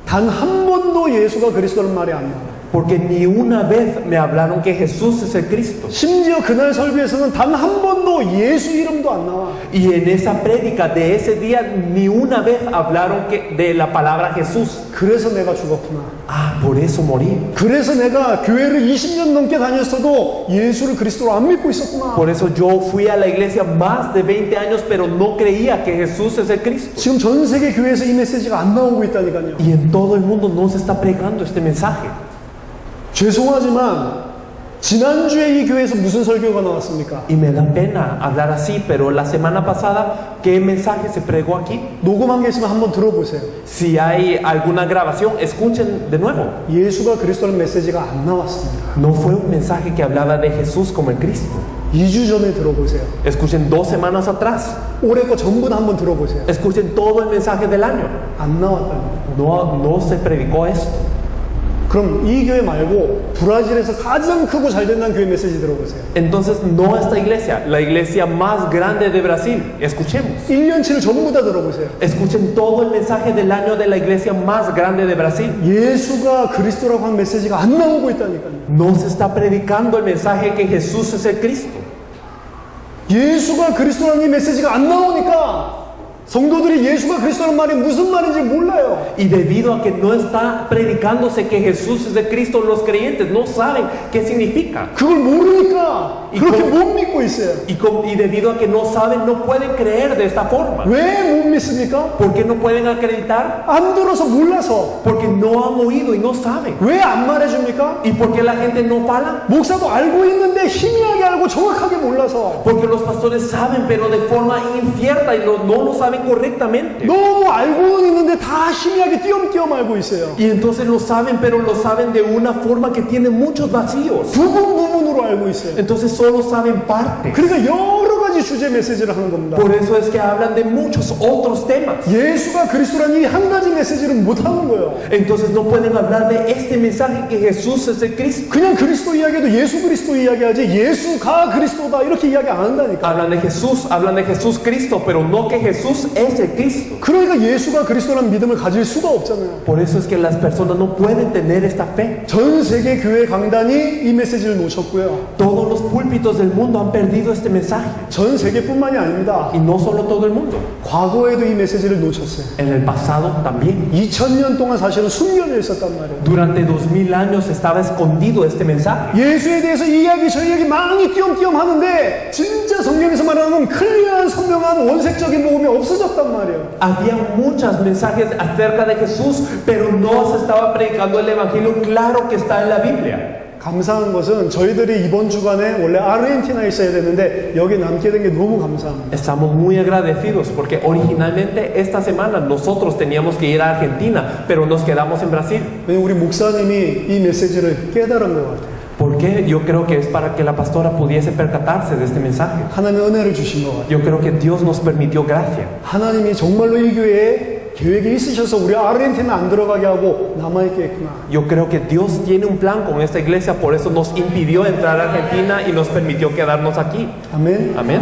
[SPEAKER 1] 단 한 번도 예수가 그리스도라는 말이 안 나와요.
[SPEAKER 3] porque ni una vez me hablaron que Jesús es el Cristo.
[SPEAKER 1] 심지어 그날 설교에서는 단 한 번도 예수 이름도 안 나와.
[SPEAKER 3] Y en esa prédica de ese día ni una vez hablaron de la palabra Jesús.
[SPEAKER 1] 그래서 내가 죽었구나.
[SPEAKER 3] Ah, por eso morí.
[SPEAKER 1] 그래서 내가 교회를 20년 넘게 다녔어도 예수를 그리스도로 안 믿고 있었구나.
[SPEAKER 3] Por eso yo fui a la iglesia más de 20 años, pero no creía que Jesús es el Cristo.
[SPEAKER 1] 지금 전 세계 교회에서 이 메시지가 안 나오고 있다니까요.
[SPEAKER 3] Y en todo el mundo no se está predicando este mensaje.
[SPEAKER 1] 죄송하지만 지난주에 이 교회에서 무슨 설교가 나왔습니까?
[SPEAKER 3] Y me da pena hablar así, pero la semana pasada, ¿qué mensaje se pregó aquí?
[SPEAKER 1] 녹음한 게 있으면 한번 들어보세요.
[SPEAKER 3] Si hay alguna grabación, escuchen de nuevo.
[SPEAKER 1] 예수가 그리스도라는 메시지가 안 나왔습니다.
[SPEAKER 3] No fue un mensaje que hablaba de Jesús como el Cristo.
[SPEAKER 1] 2주 전에 들어보세요.
[SPEAKER 3] Escuchen 2 semanas atrás.
[SPEAKER 1] 올해 거 전부 다 한번 들어보세요.
[SPEAKER 3] Escuchen todo el mensaje del año.
[SPEAKER 1] 안 나왔다니까.
[SPEAKER 3] No se predicó esto.
[SPEAKER 1] 그럼 이 교회 말고 브라질에서 가장 크고 잘 된다는 교회 메시지 들어보세요.
[SPEAKER 3] Entonces, no esta iglesia, la iglesia más grande de Brasil. Escuchemos.
[SPEAKER 1] 1년치를 전부 다 들어보세요.
[SPEAKER 3] Escuchen todo el mensaje del año de la iglesia más grande de Brasil.
[SPEAKER 1] 예수가 그리스도라고 한 메시지가 안 나오고 있다니까요.
[SPEAKER 3] No se está predicando el mensaje que Jesús es el Cristo.
[SPEAKER 1] 예수가 그리스도라는 이 메시지가 안 나오니까 성도들이 예수가 그리스도라는 말이 무슨 말인지 몰라요.
[SPEAKER 3] Y debido a que no está predicándose que Jesús es el Cristo, los creyentes no saben qué significa.
[SPEAKER 1] 그걸 모르니까
[SPEAKER 3] 이
[SPEAKER 1] 그렇게
[SPEAKER 3] 거-
[SPEAKER 1] 못 믿고 있어요.
[SPEAKER 3] Y debido a que no saben, no pueden creer de esta forma.
[SPEAKER 1] 왜 못 믿습니까?
[SPEAKER 3] ¿Por qué no pueden acreditar?
[SPEAKER 1] 안 들어서 몰라서.
[SPEAKER 3] Porque no han oído y no saben.
[SPEAKER 1] 왜 안 말해줍니까?
[SPEAKER 3] ¿Y por qué la gente no fala?
[SPEAKER 1] 목사도 알고 있는데 희미하게 알고 정확하게 몰라서.
[SPEAKER 3] Porque los pastores saben, pero de forma incierta y no lo saben correctamente.
[SPEAKER 1] 너무 알고는 있는데 다 희미하게 띄엄띄엄 알고 있어요.
[SPEAKER 3] Y entonces lo saben, pero lo saben de una forma que tiene muchos vacíos.
[SPEAKER 1] 부분으로 알고 있어요.
[SPEAKER 3] Entonces solo saben parte.
[SPEAKER 1] 그러니까 여러 가지 주제 메시지를 하는 겁니다.
[SPEAKER 3] Por eso es que hablan de muchos otros temas.
[SPEAKER 1] 예수가 그리스도라는 이 한 가지 메시지를 못 하는 거예요.
[SPEAKER 3] Entonces no pueden hablar de este mensaje que Jesús es el Cristo.
[SPEAKER 1] 그냥 그리스도 이야기해도 예수 그리스도 이야기하지 예수가 그리스도다 이렇게 이야기 안 한다니까.
[SPEAKER 3] Hablan de Jesús Cristo, pero no que Jesús es el Cristo.
[SPEAKER 1] 그러니까 예수가 그리스도라는 믿음을 가질 수가 없잖아요.
[SPEAKER 3] Por eso es que las personas no pueden tener esta fe.
[SPEAKER 1] 전 세계 교회 강단이 이 메시지를 놓쳤고요.
[SPEAKER 3] Todos los púlpitos del mundo han perdido este mensaje.
[SPEAKER 1] 전 세계뿐만이 아닙니다.
[SPEAKER 3] Y no solo todo el mundo.
[SPEAKER 1] 과거에도 이 메시지를 놓쳤어요.
[SPEAKER 3] En el pasado también.
[SPEAKER 1] 2000년 동안 사실은 숨겨져 있었단 말이에요.
[SPEAKER 3] Durante 2000 años estaba escondido este mensaje.
[SPEAKER 1] 예수에 대해서 이 이야기 저 이야기 많이 띄엄띄엄 하는데 진짜 성경에서 말하는 클리어한 선명한 원색적인 복음이 없어졌단 말이에요.
[SPEAKER 3] Había muchos mensajes acerca de Jesús, pero no se estaba predicando el evangelio claro que está en la Biblia.
[SPEAKER 1] 감사한 것은 저희들이 이번 주간에 원래 아르헨티나에 있어야 되는데 여기 남게 된 게 너무 감사합니다.
[SPEAKER 3] Estamos muy agradecidos porque originalmente esta semana nosotros teníamos que ir a Argentina, pero nos quedamos en Brasil.
[SPEAKER 1] 왜냐면 우리 목사님이 이 메시지를 깨달은 것 같아요.
[SPEAKER 3] ¿Por qué? Yo creo que es para que la pastora pudiese percatarse de este mensaje.
[SPEAKER 1] 하나님의 은혜를 주신 것 같아요.
[SPEAKER 3] Yo creo que Dios nos permitió gracia.
[SPEAKER 1] 하나님이 정말로 이 교회에 계획이 있으셔서 우리 아르헨티나 안 들어가게 하고 남아있게 했구나.
[SPEAKER 3] Yo creo que Dios tiene un plan con esta iglesia, por eso nos impidió entrar a Argentina y nos permitió quedarnos aquí.
[SPEAKER 1] 아멘.
[SPEAKER 3] Amén.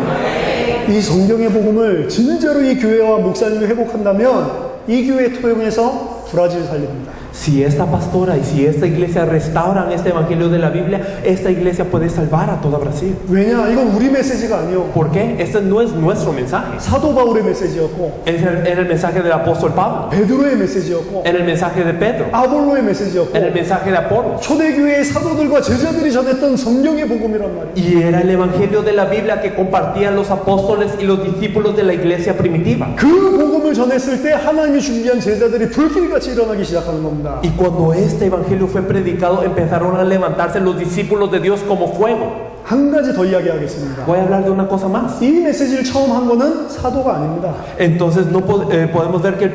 [SPEAKER 1] 이 성경의 복음을 진짜로 이 교회와 목사님이 회복한다면 이 교회 통해서 브라질 살립니다.
[SPEAKER 3] Si esta pastora y si esta iglesia restauran este evangelio de la Biblia, esta iglesia puede salvar a toda Brasil.
[SPEAKER 1] 왜냐? 이건 우리 메시지가 아니요.
[SPEAKER 3] ¿Por qué? Este no es nuestro mensaje.
[SPEAKER 1] 사도 바울의 메시지였고
[SPEAKER 3] Era el mensaje del apóstol Pablo.
[SPEAKER 1] 베드로의 메시지였고
[SPEAKER 3] Era el mensaje de Pedro.
[SPEAKER 1] 아볼로의 메시지였고
[SPEAKER 3] Era el mensaje de Apolo.
[SPEAKER 1] 초대교회의 사도들과 제자들이 전했던 성경의 복음이란 말이에요.
[SPEAKER 3] Y era el evangelio de la Biblia que compartían los apóstoles y los discípulos de la iglesia primitiva.
[SPEAKER 1] 그 복음을 전했을 때 하나님이 준비한 제자들이 불길같이 일어나기 시작하는 겁니다.
[SPEAKER 3] Y cuando este evangelio fue predicado, empezaron a levantarse los discípulos de Dios como fuego.
[SPEAKER 1] 한 가지 더 이야기하겠습니다.
[SPEAKER 3] Voy a hablar de una cosa más.
[SPEAKER 1] 이 메시지를 처음 한 거는 사도가 아닙니다.
[SPEAKER 3] Entonces no podemos ver que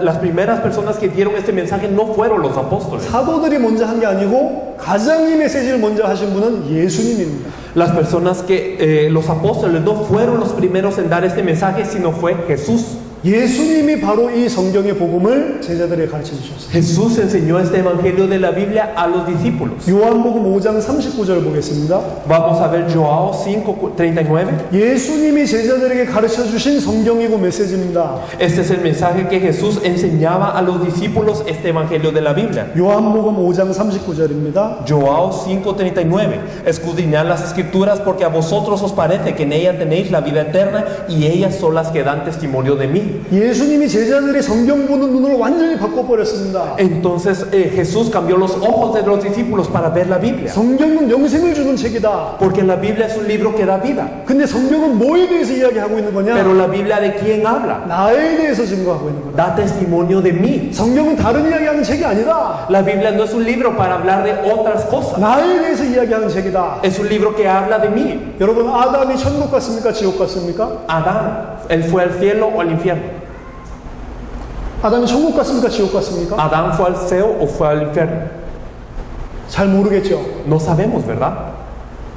[SPEAKER 3] las primeras personas que dieron este mensaje no fueron los apóstoles.
[SPEAKER 1] 사도들이 먼저 한 게 아니고 가장 이 메시지를 먼저 하신 분은 예수님입니다.
[SPEAKER 3] Las personas que los apóstoles no fueron los primeros en dar este mensaje, sino fue Jesús.
[SPEAKER 1] 예수님이 바로 이 성경의 복음을 제자들에게 가르쳐 주셨어요.
[SPEAKER 3] Jesús enseñó este evangelio de la Biblia a los discípulos.
[SPEAKER 1] 요한복음 5장 39절 보겠습니다.
[SPEAKER 3] Vamos a ver Joao 5:39.
[SPEAKER 1] 예수님이 제자들에게 가르쳐 주신 성경이고 메시지입니다.
[SPEAKER 3] Este es el mensaje que Jesús enseñaba a los discípulos, este evangelio de la Biblia.
[SPEAKER 1] 요한복음 5장 39절입니다.
[SPEAKER 3] Joao 5:39. Escudriñad las escrituras porque a vosotros os parece que en ellas tenéis la vida eterna y ellas son las que dan testimonio de mí.
[SPEAKER 1] 예수님이 제자들의 성경 보는 눈을 완전히 바꿔버렸습니다.
[SPEAKER 3] Entonces Jesús cambió los ojos de los discípulos para ver la Biblia.
[SPEAKER 1] 성경은 영생을 주는 책이다.
[SPEAKER 3] Porque la Biblia es un libro que da vida.
[SPEAKER 1] 근데 성경은 뭐에 대해서 이야기하고 있는 거냐?
[SPEAKER 3] Pero la Biblia de quién habla?
[SPEAKER 1] 나에 대해서 증거하고 있는 거다.
[SPEAKER 3] Da testimonio de mí.
[SPEAKER 1] 성경은 다른 이야기하는 책이 아니다.
[SPEAKER 3] La Biblia no es un libro para hablar de otras cosas.
[SPEAKER 1] 나에 대해서 이야기하는 책이다.
[SPEAKER 3] Es un libro que habla de mí.
[SPEAKER 1] 여러분, 아담이 천국 갔습니까? 지옥 갔습니까?
[SPEAKER 3] Adán, él fue al cielo o al infierno.
[SPEAKER 1] 아담이 천국 갔습니까? 지옥 갔습니까?
[SPEAKER 3] Adán fue al cielo o fue al infierno.
[SPEAKER 1] 잘 모르겠죠.
[SPEAKER 3] No sabemos, ¿verdad?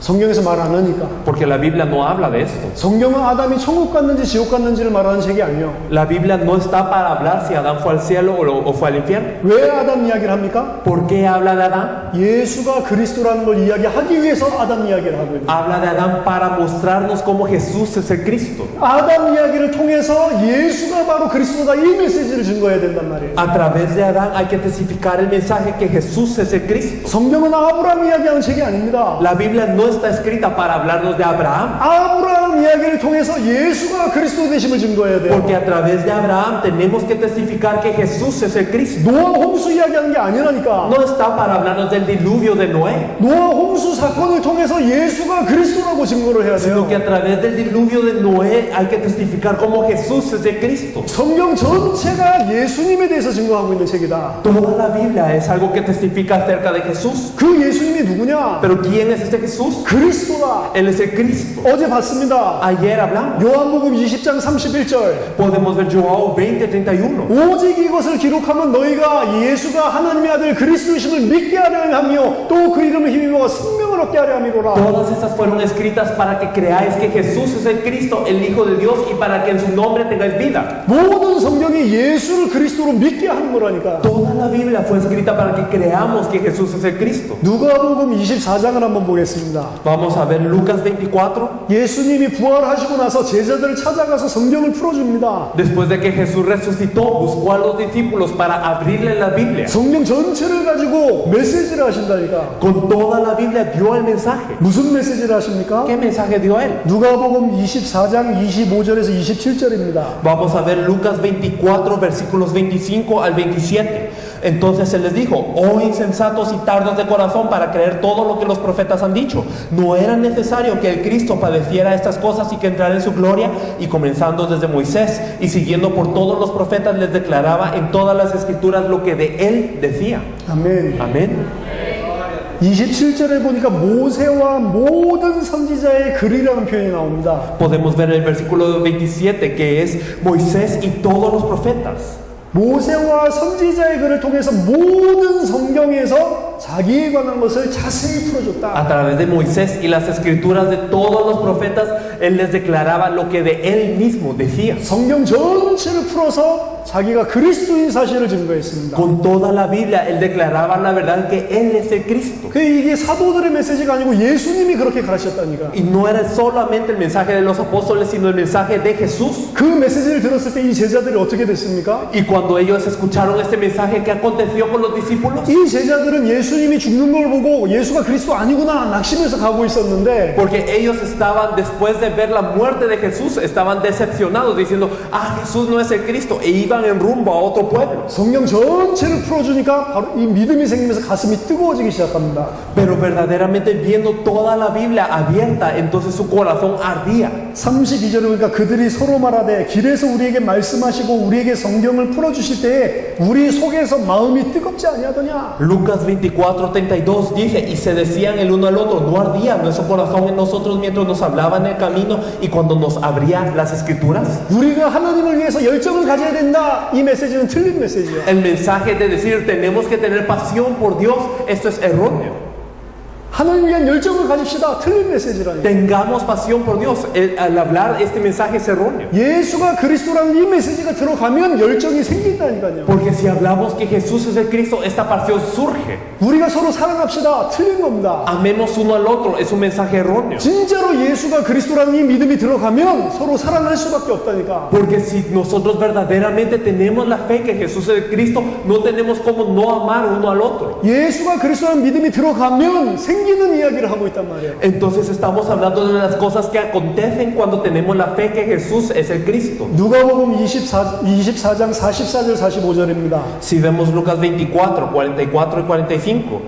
[SPEAKER 1] 성경에서 말 안 하니까.
[SPEAKER 3] Porque la Biblia no habla de esto.
[SPEAKER 1] 성경은 아담이 천국 갔는지 지옥 갔는지를 말하는 책이 아니에요.
[SPEAKER 3] La Biblia no está para hablar si Adán fue al cielo o fue al infierno.
[SPEAKER 1] 왜 아담 이야기를 합니까?
[SPEAKER 3] ¿Por qué habla de Adán?
[SPEAKER 1] 예수가 그리스도라는 걸 이야기하기 위해서 아담 이야기를 하고 있는 거예요.
[SPEAKER 3] Habla de Adán para mostrarnos cómo Jesús es el Cristo.
[SPEAKER 1] 아담 이야기를 통해서 예수가 바로 그리스도다 이 메시지를 증거해야 된단 말이에요.
[SPEAKER 3] A través de Adán hay que testificar el mensaje que Jesús es el Cristo.
[SPEAKER 1] 성경은 아브라함 이야기하는 책이 아닙니다.
[SPEAKER 3] La Biblia no está escrita para hablarnos de Abraham.
[SPEAKER 1] 아브라함 이야기를 통해서 예수가 그리스도 되심을 증거해야 돼요.
[SPEAKER 3] Porque a través de Abraham tenemos que testificar que Jesús es el Cristo.
[SPEAKER 1] 노아 홍수 이야기하는 게 아니라니까.
[SPEAKER 3] No está para hablarnos del diluvio de Noé,
[SPEAKER 1] 노아 홍수 사건을 통해서 예수가 그리스도라고 증거를 해야 돼요.
[SPEAKER 3] sino que a través del diluvio de Noé hay que testificar cómo Jesús es el Cristo.
[SPEAKER 1] 성경 전체가 예수님에 대해서 증거하고 있는 책이다.
[SPEAKER 3] Toda la Biblia es algo que testifica acerca de Jesús.
[SPEAKER 1] 그 예수님이 누구냐?
[SPEAKER 3] Pero ¿quién es este Jesús?
[SPEAKER 1] 그리스도다.
[SPEAKER 3] Él es el Cristo.
[SPEAKER 1] 어제 봤습니다.
[SPEAKER 3] Ayer hablamos.
[SPEAKER 1] 요한복음 20장 31절.
[SPEAKER 3] Podemos ver Joao 20:31.
[SPEAKER 1] 오직 이것을 기록하면 너희가 예수가 하나님의 아들 그리스도이심을 믿게 하려 하며 또 그 이름을 힘입어 생명을 얻게 하려 함이로라.
[SPEAKER 3] Todas estas fueron escritas para que creáis que Jesús es el Cristo, el Hijo de Dios, y para que en su nombre tengáis vida.
[SPEAKER 1] 모든 성경이 예수를 그리스도로 믿게 하는 거라니까.
[SPEAKER 3] Toda la Biblia fue escrita para que creamos que Jesús es el Cristo.
[SPEAKER 1] 누가복음 24장을 한번 보겠습니다.
[SPEAKER 3] Vamos a ver Lucas 24.
[SPEAKER 1] 예수님이 부활하시고 나서 제자들을 찾아가서 성경을 풀어줍니다.
[SPEAKER 3] Después de que Jesús resucitó, buscó a los discípulos para abrirle la Biblia.
[SPEAKER 1] 성경 전체를 가지고 메시지를 하신다니까.
[SPEAKER 3] Con toda la Biblia dio el mensaje.
[SPEAKER 1] 무슨 메시지를 하십니까?
[SPEAKER 3] ¿Qué mensaje dio él?
[SPEAKER 1] 누가복음 24장 25절에서 27절입니다.
[SPEAKER 3] Vamos a ver Lucas 24, versículos 25 al 27. Entonces él les dijo: oh insensatos y tardos de corazón para creer todo lo que los profetas han dicho. ¿No era necesario que el Cristo padeciera estas cosas y que entrara en su gloria? Y comenzando desde Moisés y siguiendo por todos los profetas, les declaraba en todas las escrituras lo que de él decía.
[SPEAKER 1] 아멘.
[SPEAKER 3] Amén.
[SPEAKER 1] 27절에 보니까 모세와 모든 선지자의 글이라는 표현이 나옵니다.
[SPEAKER 3] Podemos ver el versículo 27 que es Moisés y todos los profetas.
[SPEAKER 1] 모세와 선지자의 글을 통해서 모든 성경에서 자기에 관한 것을 자세히 풀어줬다.
[SPEAKER 3] A través de Moisés y las escrituras de todos los profetas, él les declaraba lo que de él mismo decía.
[SPEAKER 1] 성경 전체를 풀어서 자기가 그리스도인 사실을 증거했습니다.
[SPEAKER 3] Con toda la Biblia, él declaraba la verdad que él es el Cristo.
[SPEAKER 1] 이게 사도들의 메시지가 아니고 예수님이 그렇게 가르쳤다니까.
[SPEAKER 3] Y no era solamente el mensaje de los apóstoles, sino el mensaje de Jesús.
[SPEAKER 1] 그 메시지를 들었을 때 이 제자들이 어떻게 됐습니까?
[SPEAKER 3] Y cuando ellos escucharon este mensaje, ¿qué aconteció con los discípulos?
[SPEAKER 1] 이 제자들은 예수님이 죽는 걸 보고 예수가 그리스도 아니구나 낙심해서 가고 있었는데
[SPEAKER 3] Porque ellos estaban, después de ver la muerte de Jesús, estaban decepcionados diciendo: ah, Jesús no es el Cristo, e iban en rumbo a otro pueblo.
[SPEAKER 1] 성경 전체를 풀어주니까 바로 이 믿음이 생기면서 가슴이 뜨거워지기 시작합니다.
[SPEAKER 3] Pero verdaderamente viendo toda la Biblia abierta, entonces su corazón ardía.
[SPEAKER 1] 32절에 보니까 그들이 서로 말하되 길에서 우리에게 말씀하시고 우리에게 성경을 풀어주실 때에 우리 속에서 마음이 뜨겁지 아니하더냐.
[SPEAKER 3] Lucas 24:32 dice: y se decían el uno al otro, ¿no ardía nuestro corazón en nosotros mientras nos hablaba en el camino y cuando nos abría las escrituras?
[SPEAKER 1] 우리가 하나님을 위해서 열정을 가져야 된다. 이 메시지는 틀린 메시지예요.
[SPEAKER 3] El mensaje de decir tenemos que tener pasión por Dios, esto es erróneo.
[SPEAKER 1] 하나님 위한 열정을 가집시다. 틀린 메시지라니.
[SPEAKER 3] Tengamos pasión por Dios. Al hablar este mensaje es erróneo.
[SPEAKER 1] 예수가 그리스도라는 이 메시지가 들어가면 열정이 생긴다니까요.
[SPEAKER 3] Porque si hablamos que Jesús es el Cristo, esta pasión surge.
[SPEAKER 1] 우리가 서로 사랑합시다. 틀린 겁니다.
[SPEAKER 3] Amemos uno al otro, es un mensaje erróneo.
[SPEAKER 1] 진짜로 예수가 그리스도라는 이 믿음이 들어가면 서로 사랑할 수밖에 없다니까.
[SPEAKER 3] Porque si nosotros verdaderamente tenemos la fe que Jesús es el Cristo, no tenemos como no amar uno al otro.
[SPEAKER 1] 예수가 그리스도라는 믿음이 들어가면 생기는 이야기를 하고 있단 말이에요.
[SPEAKER 3] Entonces estamos hablando de las cosas que acontecen cuando tenemos la fe que Jesús es el Cristo.
[SPEAKER 1] 누가복음 24장 44절 45절입니다.
[SPEAKER 3] Si vemos Lucas 24, 44 y 45,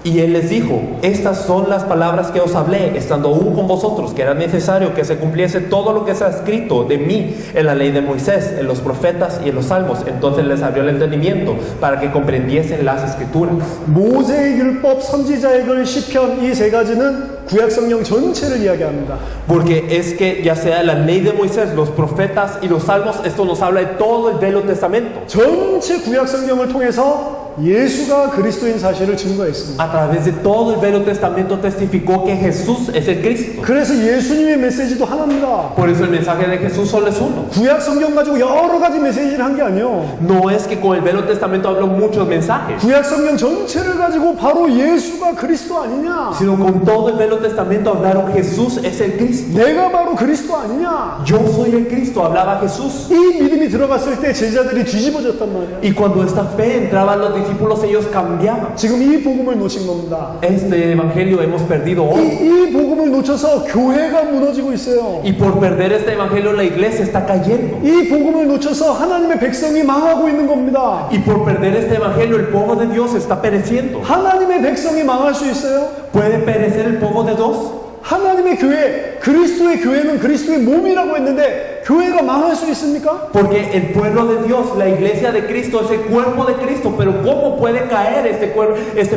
[SPEAKER 3] y él les dijo, estas son las palabras que os hablé, estando aún con vosotros, que era necesario que se cumpliese todo lo que se ha escrito de mí en la ley de Moisés, en los profetas y en los salmos. Entonces les abrió el entendimiento para que comprendiesen las escrituras.
[SPEAKER 1] 모세의 율법, 선지자의 글, 시편 이 세 가지는 구약 성경 전체를 이야기합니다.
[SPEAKER 3] Porque es que ya sea la ley de Moisés, los profetas y los salmos, esto nos habla de todo el Viejo Testamento.
[SPEAKER 1] 전체 구약 성경을 통해서 예수가 그리스도인 사실을 증거했습니다.
[SPEAKER 3] A través de todo el Viejo Testamento testificó que Jesús es el Cristo.
[SPEAKER 1] 그래서 예수님의 메시지도 하나입니다.
[SPEAKER 3] Por eso el mensaje de Jesús solo es uno.
[SPEAKER 1] 구약 성경 가지고 여러 가지 메시지를 한 게 아니에요.
[SPEAKER 3] No es que con el Viejo Testamento habló muchos mensajes,
[SPEAKER 1] 구약 성경 전체를 가지고 바로 예수가 그리스도 아니냐?
[SPEAKER 3] sino con todo el Viejo Testamento hablaron Jesús es el Cristo.
[SPEAKER 1] 내가 바로 그리스도 아니냐?
[SPEAKER 3] Yo soy el Cristo, hablaba Jesús.
[SPEAKER 1] 이 믿음이 들어갔을 때 제자들이 뒤집어졌단 말이에요.
[SPEAKER 3] Y cuando esta fe entraba a los discípulos, ellos cambiaban.
[SPEAKER 1] 지금 이 복음을 놓친 겁니다.
[SPEAKER 3] Este evangelio hemos perdido hoy.
[SPEAKER 1] 이 복음을 놓쳐서 교회가 무너지고 있어요.
[SPEAKER 3] Y por perder este evangelio, la iglesia está cayendo.
[SPEAKER 1] 이 복음을 놓쳐서 하나님의 백성이 망하고 있는 겁니다.
[SPEAKER 3] Y por perder este evangelio, el pueblo de Dios está pereciendo.
[SPEAKER 1] 하나님의 백성이 망할 수 있어요?
[SPEAKER 3] ¿Puede perecer el pueblo de Dios?
[SPEAKER 1] 하나님의 교회, 그리스도의 교회는 그리스도의 몸이라고 했는데 교회가 망할 수 있습니까?
[SPEAKER 3] Porque el pueblo de Dios, la iglesia de Cristo, es el cuerpo de Cristo. Pero ¿cómo puede caer este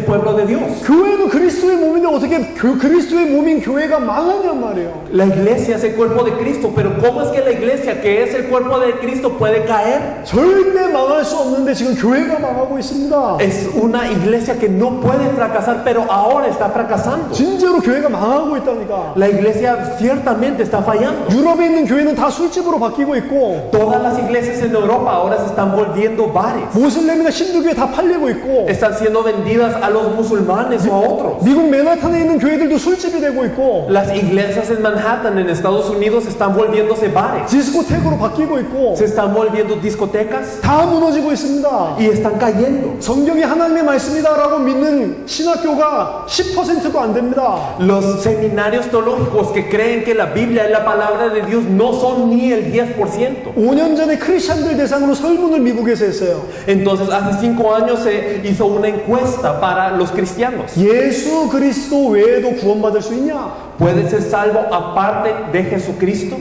[SPEAKER 3] pueblo de Dios?
[SPEAKER 1] 교회는 그리스도의 몸인데 어떻게 그리스도의 몸인 교회가 망하냔 말이에요.
[SPEAKER 3] La iglesia es el cuerpo de Cristo. Pero ¿cómo es que la iglesia, que es el cuerpo de Cristo, puede caer?
[SPEAKER 1] 절대 망할 수 없는데 지금 교회가 망하고 있습니다.
[SPEAKER 3] Es una iglesia que no puede fracasar, pero ahora está fracasando.
[SPEAKER 1] 진짜로 교회가 망하고 있다니까.
[SPEAKER 3] La iglesia ciertamente está fallando.
[SPEAKER 1] 유럽에 있는 교회는 다 술집으로 바뀌고 있고
[SPEAKER 3] Todas las iglesias en Europa ahora se están volviendo bares.
[SPEAKER 1] 모슬렘이나 힌두교회 다 팔리고 있고
[SPEAKER 3] Están siendo vendidas a los musulmanes o a otros.
[SPEAKER 1] 미국 맨하탄에 있는 교회들도 술집이 되고 있고
[SPEAKER 3] Las iglesias en Manhattan, en Estados Unidos, están volviéndose bares.
[SPEAKER 1] 디스코텍으로 바뀌고 있고
[SPEAKER 3] Se están volviendo discotecas
[SPEAKER 1] 다 무너지고 있습니다.
[SPEAKER 3] y están cayendo.
[SPEAKER 1] 성경이 하나님의 말씀이다라고 믿는 신학교가 10%도 안 됩니다.
[SPEAKER 3] Los seminarios teológicos que creen que la Biblia es la palabra de Dios no son ni el 10%.
[SPEAKER 1] 5년 전에 크리스천들 대상으로 설문을 미국에서 했어요.
[SPEAKER 3] Entonces, hace 5 años se hizo una encuesta para los cristianos.
[SPEAKER 1] 예수 그리스도 외에도 구원받을 수 있냐?
[SPEAKER 3] ¿Puede ser salvo aparte de Jesucristo?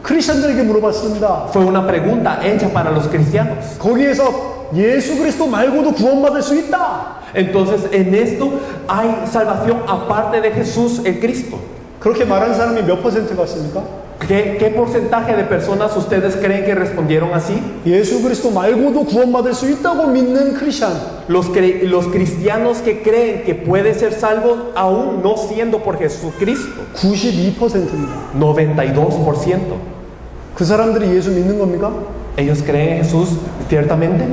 [SPEAKER 1] 크리스천들에게 물어봤습니다.
[SPEAKER 3] Fue una pregunta hecha para los cristianos.
[SPEAKER 1] 거기에서 예수 그리스도 말고도 구원받을 수 있다.
[SPEAKER 3] Entonces, en esto hay salvación aparte de Jesús, el Cristo.
[SPEAKER 1] 그렇게 말한 사람이 몇 퍼센트 같습니까?
[SPEAKER 3] ¿Qué porcentaje de personas ustedes creen que respondieron así?
[SPEAKER 1] 예수 그리스도 말고도 구원받을 수 있다고 믿는 크리스천.
[SPEAKER 3] Los cristianos que creen que puede ser salvo aún no siendo por Jesucristo.
[SPEAKER 1] 92%입니다.
[SPEAKER 3] 92%.
[SPEAKER 1] 그 사람들이 예수 믿는 겁니까?
[SPEAKER 3] ¿Ellos creen en Jesús ciertamente?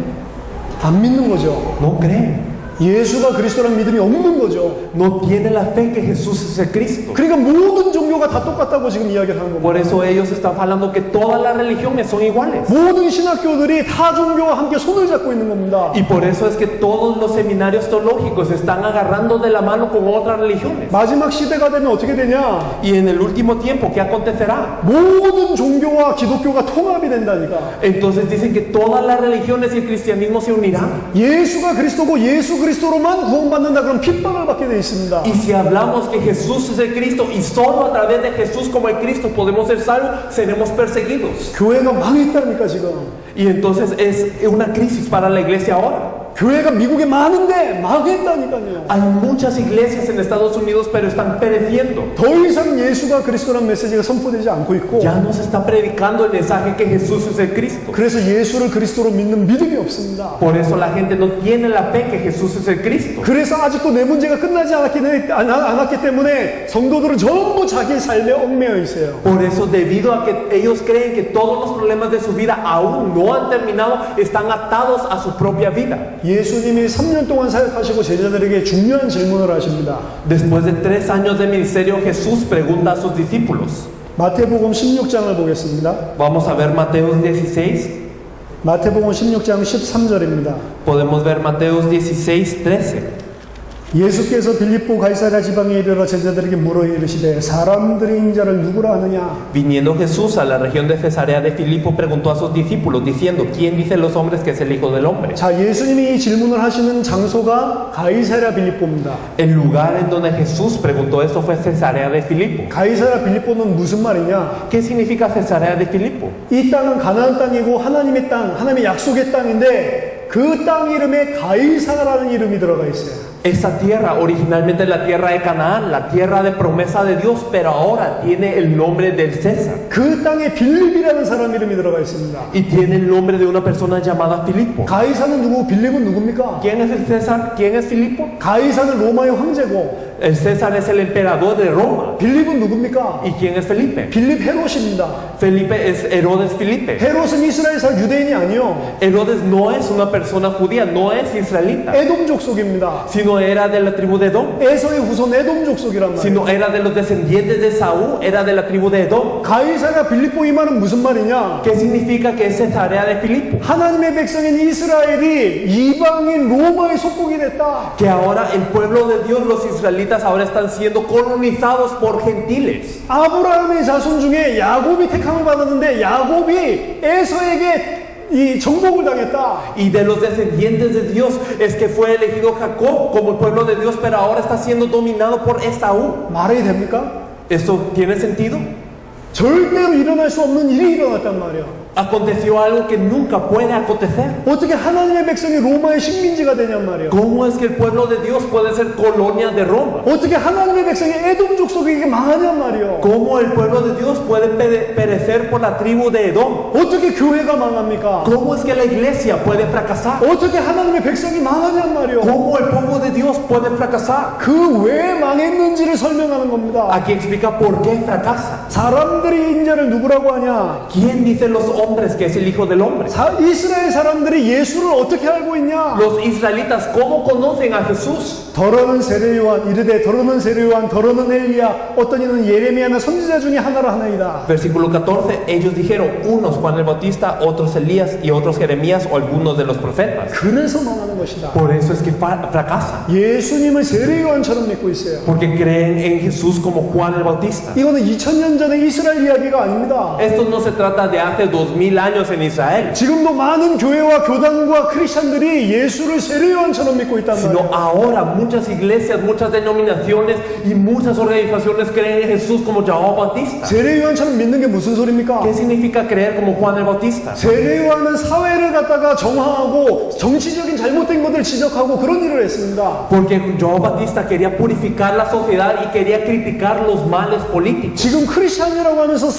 [SPEAKER 1] 안 믿는 거죠.
[SPEAKER 3] No creen.
[SPEAKER 1] 예수가 그리스도라는 믿음이 없는 거죠.
[SPEAKER 3] No tienen la fe que Jesús es el Cristo.
[SPEAKER 1] 그러니까 모든 종교가 다 똑같다고 지금 이야기를 하는 겁니다.
[SPEAKER 3] Por eso ellos están hablando que todas las religiones son iguales.
[SPEAKER 1] 모든 신학교들이 타 종교와 함께 손을 잡고 있는 겁니다.
[SPEAKER 3] Y por eso es que todos los seminarios teológicos se están agarrando de la mano con otras religiones.
[SPEAKER 1] 마지막 시대가 되면 어떻게 되냐?
[SPEAKER 3] Y en el último tiempo, ¿qué acontecerá?
[SPEAKER 1] 모든 종교와 기독교가 통합이 된다니까.
[SPEAKER 3] Entonces dicen que todas las religiones y el cristianismo se unirán.
[SPEAKER 1] 예수가 그리스도고 예수 그리스도로만 구원받는다 그럼 핍박을 받게 돼 있습니다.
[SPEAKER 3] Y si hablamos que Jesús es el Cristo y solo a través de Jesús como el Cristo podemos ser salvos, seremos perseguidos.
[SPEAKER 1] 교회가 망했다니까 지금.
[SPEAKER 3] Y entonces es una crisis para la iglesia ahora.
[SPEAKER 1] 교회가 미국에 많은데 망했다니까요.
[SPEAKER 3] Hay muchas iglesias en Estados Unidos, pero están pereciendo.
[SPEAKER 1] 더 이상 예수가 그리스도라는 메시지가 선포되지 않고 있고
[SPEAKER 3] Ya no se está predicando el mensaje que Jesús es el Cristo.
[SPEAKER 1] 그래서 예수를 그리스도로 믿는 믿음이 없습니다.
[SPEAKER 3] Por eso la gente no tiene la fe que Jesús es el Cristo.
[SPEAKER 1] 그래서 아직도 내 문제가 끝나지 않았기 때문에 성도들은 전부 자기 삶에 얽매여 있어요.
[SPEAKER 3] Por eso, debido a que ellos creen que todos los problemas de su vida aún no han terminado, están atados a su propia vida.
[SPEAKER 1] 예수님이 3년 동안 사역하시고 제자들에게 중요한 질문을 하십니다.
[SPEAKER 3] Después de 3 años de ministerio, Jesús pregunta a sus discípulos.
[SPEAKER 1] 마태복음 16장을 보겠습니다.
[SPEAKER 3] Vamos a ver Mateo 16.
[SPEAKER 1] 마태복음 16장 13절입니다.
[SPEAKER 3] Podemos ver Mateo 16, 13.
[SPEAKER 1] 예수께서 빌립보 가이사랴 지방에 이르러 제자들에게 물어 이르시되 사람들이 인자를 누구라 하느냐?
[SPEAKER 3] Viniendo Jesús a la región de Cesarea de Filipo, preguntó a sus discípulos, diciendo, ¿quién dicen los hombres que es el Hijo del Hombre?
[SPEAKER 1] 자, 예수님이 이 질문을 하시는 장소가 가이사랴 빌립보입니다.
[SPEAKER 3] El lugar en donde Jesús preguntó esto fue Cesarea de Filipo.
[SPEAKER 1] 가이사랴 빌립보는 무슨 말이냐?
[SPEAKER 3] ¿Qué significa Cesarea de Filipo?
[SPEAKER 1] 이 땅은 가나안 땅이고 하나님의 땅, 하나님의 약속의 땅인데 그 땅 이름에 가이사라는 이름이 들어가 있어요.
[SPEAKER 3] Esa tierra, originalmente la tierra de Canaán, la tierra de promesa de Dios, pero ahora tiene el nombre del César.
[SPEAKER 1] 그 땅에 빌립이라는 사람 이름이 들어가 있습니다.
[SPEAKER 3] Y tiene el nombre de una persona llamada Filipo.
[SPEAKER 1] 가이사는 누구? 빌립은 누굽니까?
[SPEAKER 3] ¿Quién es el César? ¿Quién es Filipo?
[SPEAKER 1] 가이사는 로마의 황제고
[SPEAKER 3] El César es el emperador de Roma.
[SPEAKER 1] 빌립은 누굽니까?
[SPEAKER 3] ¿Y quién es Felipe?
[SPEAKER 1] 빌립 헤롯입니다.
[SPEAKER 3] Felipe es Herodes Filipe.
[SPEAKER 1] 헤롯은 이스라엘 사 유대인이 아니요.
[SPEAKER 3] Herodes no es una persona judía, no es israelita,
[SPEAKER 1] 에돔 족속입니다.
[SPEAKER 3] sino era de la tribu de Edom,
[SPEAKER 1] 에서의 후손 에돔 족속이란 말이에요.
[SPEAKER 3] sino era de los descendientes de Saúl, era de la tribu de Edom.
[SPEAKER 1] 가이사가 빌립보 이 말은 무슨 말이냐?
[SPEAKER 3] ¿Qué significa que es Cesarea de Filipo?
[SPEAKER 1] 하나님의 백성인 이스라엘이 이방인 로마의 속국이 됐다.
[SPEAKER 3] Que ahora el pueblo de Dios, los israelitas, ahora están siendo colonizados por gentiles.
[SPEAKER 1] 아브라함의 자손 중에 야곱이 택함을 받았는데 야곱이 에서에게 이 정복을 당했다.
[SPEAKER 3] Y de los descendientes de Dios es que fue elegido Jacob como el pueblo de Dios, pero ahora está siendo dominado por Esaú.
[SPEAKER 1] 말이 됩니까?
[SPEAKER 3] ¿Esto tiene sentido?
[SPEAKER 1] 절대로 일어날 수 없는 일이 일어났단 말이야.
[SPEAKER 3] Aconteció algo que nunca puede acontecer.
[SPEAKER 1] 어떻게 하나님의 백성이 로마의 식민지가 되냔 말이야.
[SPEAKER 3] ¿Cómo es que el pueblo de Dios puede ser colonia de Roma?
[SPEAKER 1] 어떻게 하나님의 백성이 에돔 족속에게 망하냔 말이야.
[SPEAKER 3] ¿Cómo el pueblo de Dios puede perecer por la tribu de Edom?
[SPEAKER 1] 어떻게 교회가 망합니까?
[SPEAKER 3] ¿Cómo es que la iglesia puede fracasar?
[SPEAKER 1] 어떻게 하나님의 백성이 망하냔 말이야.
[SPEAKER 3] ¿Cómo el pueblo de Dios puede fracasar?
[SPEAKER 1] 그 왜 망했는지를 설명하는 겁니다.
[SPEAKER 3] Aquí explica por qué fracasa.
[SPEAKER 1] 사람들이 인자를 누구라고 하냐?
[SPEAKER 3] ¿Quién dice los hombres que es el Hijo del Hombre?
[SPEAKER 1] 이스라엘 사람들이 예수를 어떻게 알고 있냐?
[SPEAKER 3] Los israelitas, ¿cómo conocen a Jesús?
[SPEAKER 1] 더러는 세례요한 이르되 더러는 세례요한 더러는 엘리야 어떤 이는 예레미야나 선지자 중에 하나라 하나이다.
[SPEAKER 3] Versículo 14, ellos dijeron, unos Juan el Bautista, otros Elías y otros Jeremías o algunos de los profetas.
[SPEAKER 1] 그래서 망하는 것이다.
[SPEAKER 3] Por eso es que fracasa,
[SPEAKER 1] 예수님을 세례요한처럼 믿고 있어요.
[SPEAKER 3] porque creen en Jesús como Juan el Bautista.
[SPEAKER 1] 이거는 2000년 전의 이스라엘 이야기가 아닙니다.
[SPEAKER 3] Esto no se trata de hace 2000 años en Israel,
[SPEAKER 1] 지금도 많은 교회와 교단과 크리스찬들이 예수를 세례요한처럼 믿고 있단
[SPEAKER 3] sino
[SPEAKER 1] 말이에요.
[SPEAKER 3] ahora muchas iglesias, muchas denominaciones y muchas organizaciones creen en Jesús como Juan Bautista.
[SPEAKER 1] 세례요한처럼 믿는 게 무슨 소리입니까?
[SPEAKER 3] ¿Qué significa creer como Juan el Bautista?
[SPEAKER 1] 세례요한은 사회를 갖다가 정화하고 정치적인 잘못된 것들 지적하고 그런 일을 했습니다.
[SPEAKER 3] Porque Juan Bautista quería purificar la sociedad y quería criticar los males políticos.
[SPEAKER 1] 지금 크리스찬이라고 하면서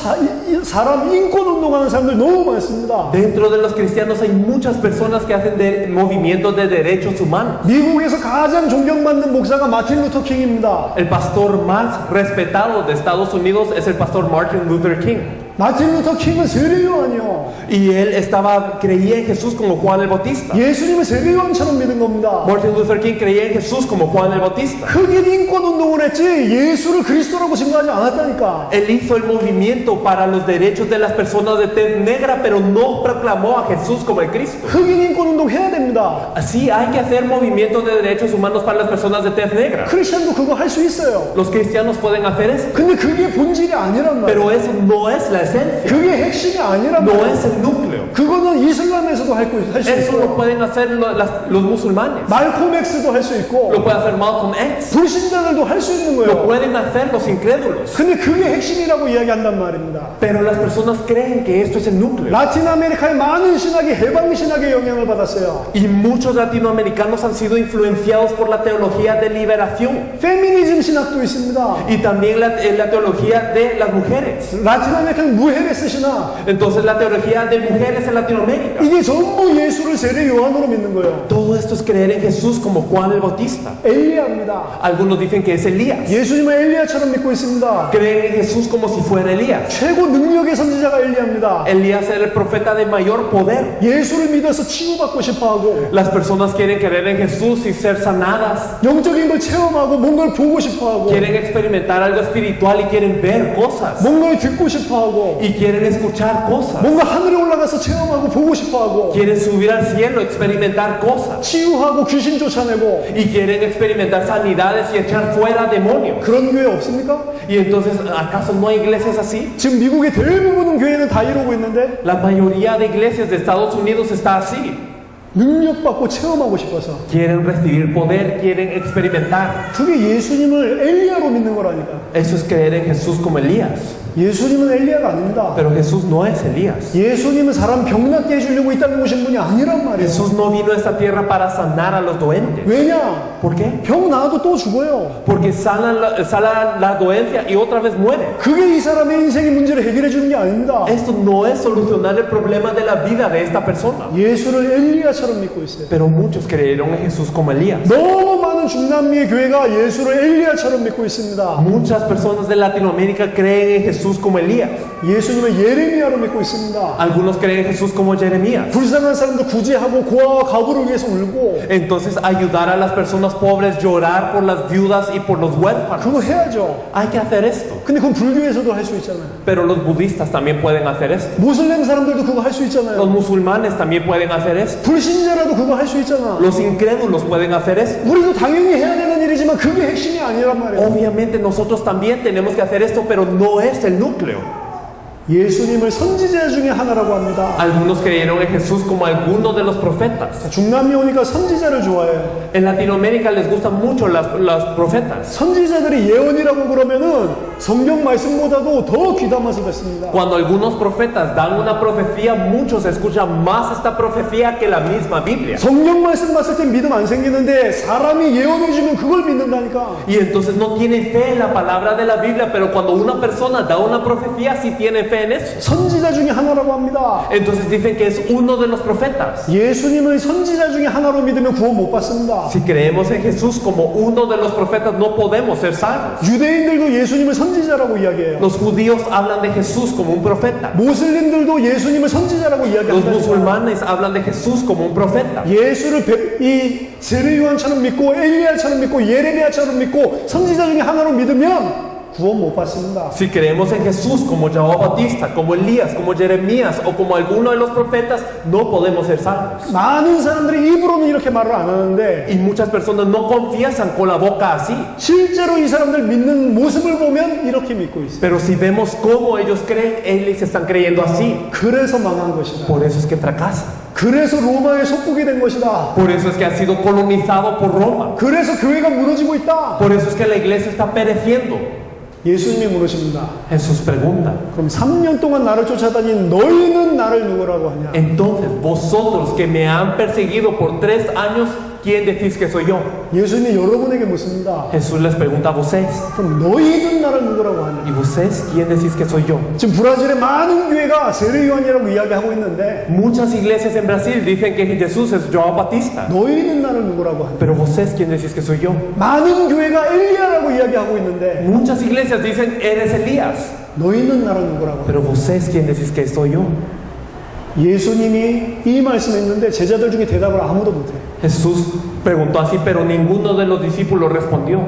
[SPEAKER 1] 사람 인권 운동하는 사람들 너무 많습니다.
[SPEAKER 3] Dentro de los cristianos hay muchas personas que hacen movimientos de derechos humanos.
[SPEAKER 1] 미국에서 가장 존경받는 목사가 마틴 루터 킹입니다.
[SPEAKER 3] El pastor más respetado de Estados Unidos es el pastor Martin Luther King.
[SPEAKER 1] 마틴 루터 킹은 세례요한이요.
[SPEAKER 3] Y él creía en Jesús como Juan el Bautista.
[SPEAKER 1] 예수님을 세례요한처럼 믿은 겁니다.
[SPEAKER 3] Martin Luther King creía en Jesús como Juan el Bautista.
[SPEAKER 1] 흑인 인권 운동을 했지 예수를 그리스도라고 증거하지 않았다니까.
[SPEAKER 3] Él hizo el movimiento para los derechos de las personas de tez negra, pero no proclamó a Jesús como el Cristo.
[SPEAKER 1] 흑인 인권 운동 해야 됩니다.
[SPEAKER 3] Así hay que hacer movimientos de derechos humanos para las personas de tez negra.
[SPEAKER 1] 크리스찬도 그거 할 수 있어요.
[SPEAKER 3] Los cristianos pueden hacer eso,
[SPEAKER 1] 근데 그게 본질이 아니란 말이에요.
[SPEAKER 3] pero eso no es la esencia,
[SPEAKER 1] 그게 핵심이 아니란
[SPEAKER 3] no
[SPEAKER 1] 말이에요.
[SPEAKER 3] es el núcleo.
[SPEAKER 1] 그거는 이슬람에서도 할 수
[SPEAKER 3] Eso lo
[SPEAKER 1] 있고
[SPEAKER 3] pueden hacer los musulmanes,
[SPEAKER 1] 말콤 X도 할 수 있고
[SPEAKER 3] lo puede hacer Malcolm X,
[SPEAKER 1] 불신자들도 할 수 있는
[SPEAKER 3] lo
[SPEAKER 1] 거예요.
[SPEAKER 3] pueden hacer los incrédulos.
[SPEAKER 1] 근데 그게 핵심이라고 이야기한단 말입니다.
[SPEAKER 3] Pero las personas creen que esto es el núcleo.
[SPEAKER 1] 라틴 아메리카의 많은 신학이 해방 신학의 영향을 받았어요.
[SPEAKER 3] Y muchos latinoamericanos han sido influenciados por la teología de liberación
[SPEAKER 1] 페미니즘 신학도 있습니다.
[SPEAKER 3] y también la teología de las mujeres.
[SPEAKER 1] 라틴 아메리카는 무헤레스 신학.
[SPEAKER 3] Entonces la teología de mujeres en Latinoamérica.
[SPEAKER 1] 이게 전부 예수를 세례 요한으로 믿는 거예요.
[SPEAKER 3] Todo esto es creer en Jesús como Juan el Bautista.
[SPEAKER 1] 엘리야입니다.
[SPEAKER 3] Algunos dicen que es Elías.
[SPEAKER 1] 예수님은 엘리야처럼 믿고 있습니다.
[SPEAKER 3] Creen en Jesús como si fuera Elías.
[SPEAKER 1] 최고 능력의 선지자가 엘리야입니다.
[SPEAKER 3] Elías era el profeta de mayor poder.
[SPEAKER 1] 예수를 믿어서 치유받고 싶어하고
[SPEAKER 3] Las personas quieren creer en Jesús y ser sanadas.
[SPEAKER 1] 영적인 걸 체험하고 뭔가를 보고 싶어하고
[SPEAKER 3] Quieren experimentar algo espiritual y quieren ver cosas.
[SPEAKER 1] 뭔가를 듣고 싶어하고
[SPEAKER 3] Y quieren escuchar cosas.
[SPEAKER 1] 뭔가 하늘에 올라가서 체험하고 보고 싶어하고
[SPEAKER 3] Quieren subir al cielo, experimentar cosas.
[SPEAKER 1] 치유하고 귀신 쫓아내고
[SPEAKER 3] Y quieren experimentar sanidades y echar fuera demonios.
[SPEAKER 1] 그런 교회 없습니까?
[SPEAKER 3] Y entonces, ¿acaso no hay iglesias así?
[SPEAKER 1] 지금 미국의 대부분은 교회는 다 이러고 있는데
[SPEAKER 3] La mayoría de iglesias de Estados Unidos está así.
[SPEAKER 1] 능력받고 체험하고 싶어서
[SPEAKER 3] Quieren recibir poder, quieren experimentar.
[SPEAKER 1] 그게 예수님을 엘리야로 믿는 거라니까.
[SPEAKER 3] Eso es creer en Jesús como Elías.
[SPEAKER 1] 예수님은 엘리야가 아닙니다.
[SPEAKER 3] Pero Jesús no es Elías.
[SPEAKER 1] 예수님은 사람 병 낫게 해주려고 이 땅에 오신 분이 아니란 말이에요.
[SPEAKER 3] Jesús no vino a esta tierra para sanar a los doentes.
[SPEAKER 1] 왜냐?
[SPEAKER 3] ¿Por qué?
[SPEAKER 1] 병 나아도 또 죽어요.
[SPEAKER 3] Porque sana la doencia y otra vez muere.
[SPEAKER 1] 그게 이 사람의 인생의 문제를 해결해 주는 게 아닙니다.
[SPEAKER 3] Esto no es solucionar el problema de la vida de esta persona.
[SPEAKER 1] 예수를 엘리야처럼 믿고 있어요.
[SPEAKER 3] Pero muchos creyeron en Jesús como Elías.
[SPEAKER 1] 너무 많은 중남미의 교회가 예수를 엘리야처럼 믿고 있습니다.
[SPEAKER 3] Muchas personas de Latinoamérica creen en Jesús como Elías.
[SPEAKER 1] 예수님을 예레미야로 믿고 있습니다.
[SPEAKER 3] Algunos creen en Jesús como Jeremías.
[SPEAKER 1] 불쌍한 사람들 구제하고 고아와 가부를 위해서 울고
[SPEAKER 3] Entonces ayudar a las personas pobres, llorar por las viudas y por los huérfanos.
[SPEAKER 1] 그거 해야죠.
[SPEAKER 3] Hay que hacer esto.
[SPEAKER 1] 근데 그건 불교에서도 할 수 있잖아요.
[SPEAKER 3] Pero los budistas también pueden hacer esto.
[SPEAKER 1] 무슬림 사람들도 그거 할 수
[SPEAKER 3] Los
[SPEAKER 1] 있잖아요.
[SPEAKER 3] musulmanes también pueden hacer esto.
[SPEAKER 1] 불신자라도 그거 할 수 있잖아.
[SPEAKER 3] Los incrédulos pueden hacer esto.
[SPEAKER 1] 우리도 당연히 해야 되는 일이지만 그게 핵심이 아니란 말이에요.
[SPEAKER 3] Obviamente nosotros también tenemos que hacer esto, pero no es el núcleo.
[SPEAKER 1] 예수님을 선지자 중에 하나라고 합니다.
[SPEAKER 3] Algunos creyeron en Jesús como alguno de los profetas.
[SPEAKER 1] 중남미 오니까 선지자를 좋아해요.
[SPEAKER 3] En Latinoamérica les gustan mucho las profetas.
[SPEAKER 1] 선지자들이 예언이라고 그러면은 성경 말씀보다도 더 귀담아서 듣습니다.
[SPEAKER 3] Cuando algunos profetas dan una profecía, muchos escuchan más esta profecía que la misma Biblia.
[SPEAKER 1] 성경 말씀 봤을 땐 믿음 안 생기는데 사람이 예언해주면 그걸 믿는다니까.
[SPEAKER 3] Y entonces no tienen fe en la palabra de la Biblia, pero cuando una persona da una profecía, sí tiene fe en eso.
[SPEAKER 1] 선지자 중에 하나라고 합니다.
[SPEAKER 3] Entonces dicen que es uno de los profetas.
[SPEAKER 1] 예수님을 선지자 중에 하나로 믿으면 구원 못 받습니다.
[SPEAKER 3] Si creemos en Jesús como uno de los profetas, no podemos ser salvos.
[SPEAKER 1] 유대인들도 예수님을 선지자라고 이야기해요.
[SPEAKER 3] Los judíos hablan de Jesús como un profeta.
[SPEAKER 1] 모슬림들도 예수님을 선지자라고
[SPEAKER 3] Los
[SPEAKER 1] 이야기합니다.
[SPEAKER 3] musulmanes hablan de Jesús como un profeta.
[SPEAKER 1] 예수를 이 세례 요한처럼 믿고 엘리야처럼 믿고 예레미야처럼 믿고 선지자 중에 하나로 믿으면 구원 못 받습니다.
[SPEAKER 3] Si creemos en Jesús como Juan Bautista, como Elías, como Jeremías o como alguno de los profetas, no podemos ser salvos.
[SPEAKER 1] 많은 사람들이 입으로는 이렇게 말을 안 하는데
[SPEAKER 3] Y muchas personas no confiesan con la boca así.
[SPEAKER 1] 실제로 이 사람들 믿는 모습을 보면 이렇게 믿고 있어요.
[SPEAKER 3] Pero si vemos cómo ellos creen, ellos están creyendo así.
[SPEAKER 1] 그래서 망한 것이다.
[SPEAKER 3] Por eso es que fracasan.
[SPEAKER 1] 그래서 로마의 속국이 된 것이다.
[SPEAKER 3] Por eso es que ha sido colonizado por Roma.
[SPEAKER 1] 그래서 교회가 무너지고 있다.
[SPEAKER 3] Por eso es que la iglesia está pereciendo.
[SPEAKER 1] 예수님이 물으십니다.
[SPEAKER 3] Jesús pregunta.
[SPEAKER 1] 그럼 3년 동안 나를 쫓아다닌 너희는 나를 누구라고 하냐?
[SPEAKER 3] Entonces, vosotros que me han perseguido por 3 años, ¿quién decís que soy yo?
[SPEAKER 1] 예수님이 여러분에게 묻습니다.
[SPEAKER 3] Jesús les pregunta a vocês.
[SPEAKER 1] 그럼 너희는 나를 누구라고 하냐?
[SPEAKER 3] ¿Y vocês quién decís que soy yo?
[SPEAKER 1] 지금 브라질의 많은 교회가 세례 요한이라고 이야기하고 있는데
[SPEAKER 3] Muchas iglesias en Brasil dicen que Jesús es João Batista.
[SPEAKER 1] 너희는 나를 누구라고 하냐?
[SPEAKER 3] Pero vocês quién decís que soy yo?
[SPEAKER 1] 많은 교회가 엘리야라고 이야기하고 있는데
[SPEAKER 3] Muchas iglesias dicen eres Elías.
[SPEAKER 1] 너희는 나를 누구라고 하냐?
[SPEAKER 3] Pero vocês quién decís que soy yo?
[SPEAKER 1] 예수님이 이 말씀했는데 제자들 중에 대답을 아무도 못해.
[SPEAKER 3] Jesús preguntó así, pero ninguno de los discípulos respondió.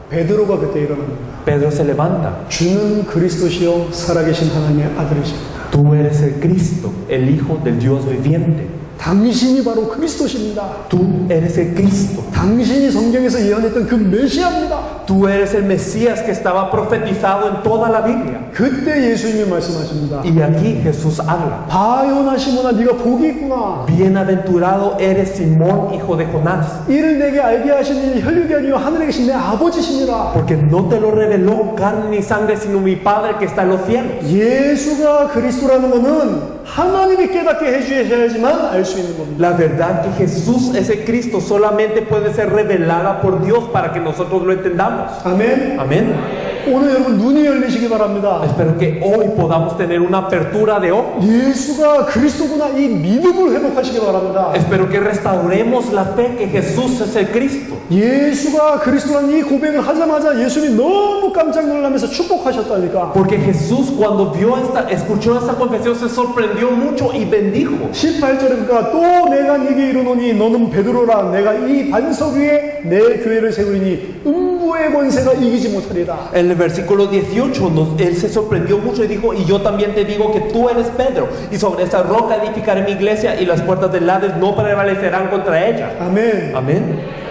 [SPEAKER 1] 베드로가 그때 일어납니다.
[SPEAKER 3] Pedro se levanta.
[SPEAKER 1] 주는 그리스도시요 살아계신 하나님의 아들이십니다.
[SPEAKER 3] Tú eres el Cristo, el Hijo del Dios viviente.
[SPEAKER 1] 당신이 바로 그리스도십니다.
[SPEAKER 3] Tú eres el Cristo.
[SPEAKER 1] 당신이 성경에서 예언했던 그 메시아입니다.
[SPEAKER 3] Tú eres el Mesías que estaba profetizado en toda la Biblia.
[SPEAKER 1] 그때 예수님이 말씀하십니다.
[SPEAKER 3] Y aquí Jesús habla.
[SPEAKER 1] 바요나 시몬아 네가 복이 있구나.
[SPEAKER 3] Bienaventurado eres Simón, hijo de Jonás,
[SPEAKER 1] 이를 내게 알게 하시는 혈육이 아니요 하늘에 계신 내 아버지시니라.
[SPEAKER 3] porque no te lo reveló carne ni sangre, sino mi Padre que está en los cielos.
[SPEAKER 1] 예수가 그리스도라는 것은 하나님이 깨닫게 해주셔야지만 알 수 있는 겁니다.
[SPEAKER 3] La verdad que Jesús, ese Cristo, solamente puede ser revelada por Dios para que nosotros lo entendamos.
[SPEAKER 1] 아멘.
[SPEAKER 3] Amén.
[SPEAKER 1] 오늘 여러분 눈이 열리시기 바랍니다.
[SPEAKER 3] Espero que hoy podamos tener una apertura de ojos.
[SPEAKER 1] 예수가 그리스도구나 이 믿음을 회복하시기 바랍니다.
[SPEAKER 3] Espero que restauremos la fe que Jesús es el Cristo.
[SPEAKER 1] 예수가 그리스도라는 이 고백을 하자마자 예수님이 너무 깜짝 놀라면서 축복하셨다니까.
[SPEAKER 3] Porque Jesús cuando escuchó esta confesión se sorprendió mucho y bendijo.
[SPEAKER 1] 18절에 보니까 또 내가 네게 이르노니 너는 베드로라 내가 이 반석 위에 내 교회를 세우리니 음부의 권세가 이기지 못하리라.
[SPEAKER 3] En el versículo 18, él se sorprendió mucho y dijo, y yo también te digo que tú eres Pedro, y sobre esta roca edificaré mi iglesia, y las puertas del Hades no prevalecerán contra ella.
[SPEAKER 1] 아멘.
[SPEAKER 3] Amén.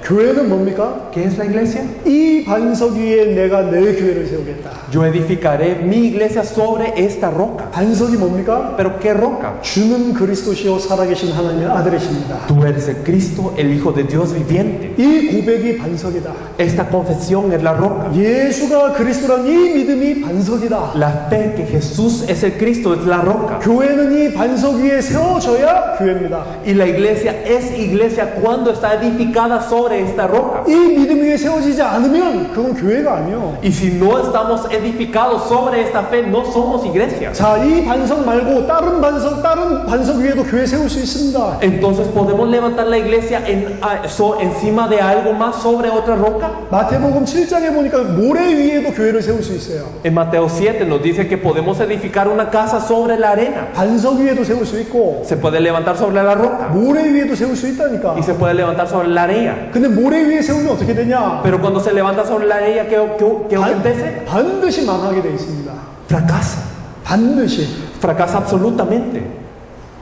[SPEAKER 1] 교회는 뭡니까?
[SPEAKER 3] ¿Qué es la iglesia?
[SPEAKER 1] 이 반석 위에 내가 내 교회를 세우겠다.
[SPEAKER 3] Yo edificaré mi iglesia sobre esta roca.
[SPEAKER 1] 반석이 뭡니까?
[SPEAKER 3] ¿Pero qué roca?
[SPEAKER 1] 주는 그리스도시요 살아계신 하나님의 아들이십니다.
[SPEAKER 3] Tú eres el Cristo, el Hijo de Dios viviente.
[SPEAKER 1] 이 고백이 반석이다.
[SPEAKER 3] Esta confesión es la roca.
[SPEAKER 1] 예수가 그리스도란 이 믿음이 반석이다.
[SPEAKER 3] La fe que Jesús es el Cristo es la roca.
[SPEAKER 1] 교회는 이 반석 위에 세워져야 교회입니다.
[SPEAKER 3] Y la iglesia es iglesia cuando está edificada sobre esta roca.
[SPEAKER 1] 이 믿음 위에 세워지지 않으면 그건 교회가 아니요.
[SPEAKER 3] Y si no estamos edificados sobre esta fe, no somos iglesia.
[SPEAKER 1] 자, 이 반석 말고 다른 반석 위에도 교회 세울 수 있습니다.
[SPEAKER 3] Entonces, ¿podemos levantar la iglesia encima de algo más sobre otra roca?
[SPEAKER 1] 마태복음 7장에 보니까 모래 위에도 교회를 세울 수 있어요.
[SPEAKER 3] En Mateo 7 nos dice que podemos edificar una casa sobre la arena.
[SPEAKER 1] 반석 위에도 세울 수 있고
[SPEAKER 3] Se puede levantar sobre la roca
[SPEAKER 1] 모래 위에도 세울 수 있다니까.
[SPEAKER 3] y se puede levantar sobre la arena.
[SPEAKER 1] 근데 모래 위에 세우면 어떻게 되냐?
[SPEAKER 3] Pero cuando se levanta sobre la arena, ¿qué acontece?
[SPEAKER 1] 반드시 망하게 돼 있습니다.
[SPEAKER 3] Fracasa.
[SPEAKER 1] 반드시.
[SPEAKER 3] Fracasa absolutamente.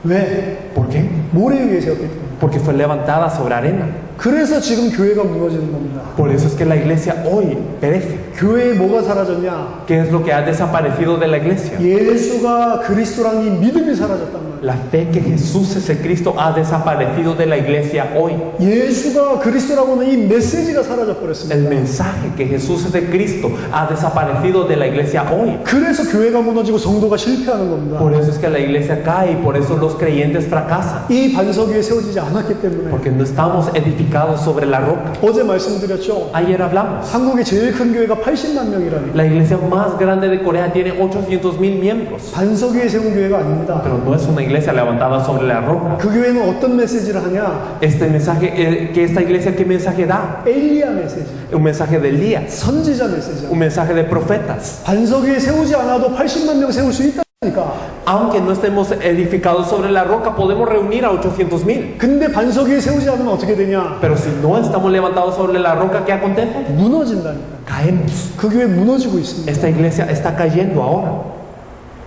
[SPEAKER 1] 왜?
[SPEAKER 3] ¿Por qué?
[SPEAKER 1] 모래 위에 세웠기 때문에.
[SPEAKER 3] Porque fue levantada sobre arena.
[SPEAKER 1] 그래서 지금 교회가 무너지는 겁니다.
[SPEAKER 3] Por eso es que la iglesia hoy perece.
[SPEAKER 1] 교회에 뭐가 사라졌냐?
[SPEAKER 3] ¿Qué es lo que ha desaparecido de la iglesia?
[SPEAKER 1] 예수가 그리스도라는 이 믿음이 사라졌단 말이에요.
[SPEAKER 3] La fe que Jesús es el Cristo ha desaparecido de la iglesia hoy.
[SPEAKER 1] 예수가 그리스도라고는 이 메시지가 사라져
[SPEAKER 3] El
[SPEAKER 1] 버렸습니다.
[SPEAKER 3] mensaje que Jesús es el Cristo ha desaparecido de la iglesia hoy.
[SPEAKER 1] 그래서 교회가 무너지고 성도가 실패하는 겁니다.
[SPEAKER 3] Por eso es que la iglesia cae y por eso los creyentes fracasan.
[SPEAKER 1] 이 반석 위에 세워지지 않았기 때문에.
[SPEAKER 3] Porque no estamos edificados sobre la roca.
[SPEAKER 1] 어제 말씀드렸죠.
[SPEAKER 3] Ayer hablamos.
[SPEAKER 1] 한국의 제일 큰 교회가 80만 명이라니.
[SPEAKER 3] La iglesia más grande de Corea tiene 800,000 miembros.
[SPEAKER 1] 반석 위에 세운 교회가 아닙니다.
[SPEAKER 3] Pero no es una iglesia levantada sobre la roca.
[SPEAKER 1] 그 교회는 어떤 메시지를 하냐?
[SPEAKER 3] Este mensaje, que esta iglesia, ¿qué mensaje da?
[SPEAKER 1] 엘리야 메시지,
[SPEAKER 3] Un mensaje de Elías,
[SPEAKER 1] 선지자 메시지.
[SPEAKER 3] un mensaje de profetas.
[SPEAKER 1] 반석 위에 세우지 않아도 80만 명 세울 수 있다니까.
[SPEAKER 3] Aunque no estemos edificados sobre la roca, podemos reunir a 800,000.
[SPEAKER 1] 근데 반석 위에 세우지 않으면 어떻게 되냐?
[SPEAKER 3] Pero si no estamos levantados sobre la roca, ¿qué acontece?
[SPEAKER 1] 무너진다니까.
[SPEAKER 3] Caemos.
[SPEAKER 1] 그 교회 무너지고 있습니다.
[SPEAKER 3] Esta iglesia está cayendo ahora.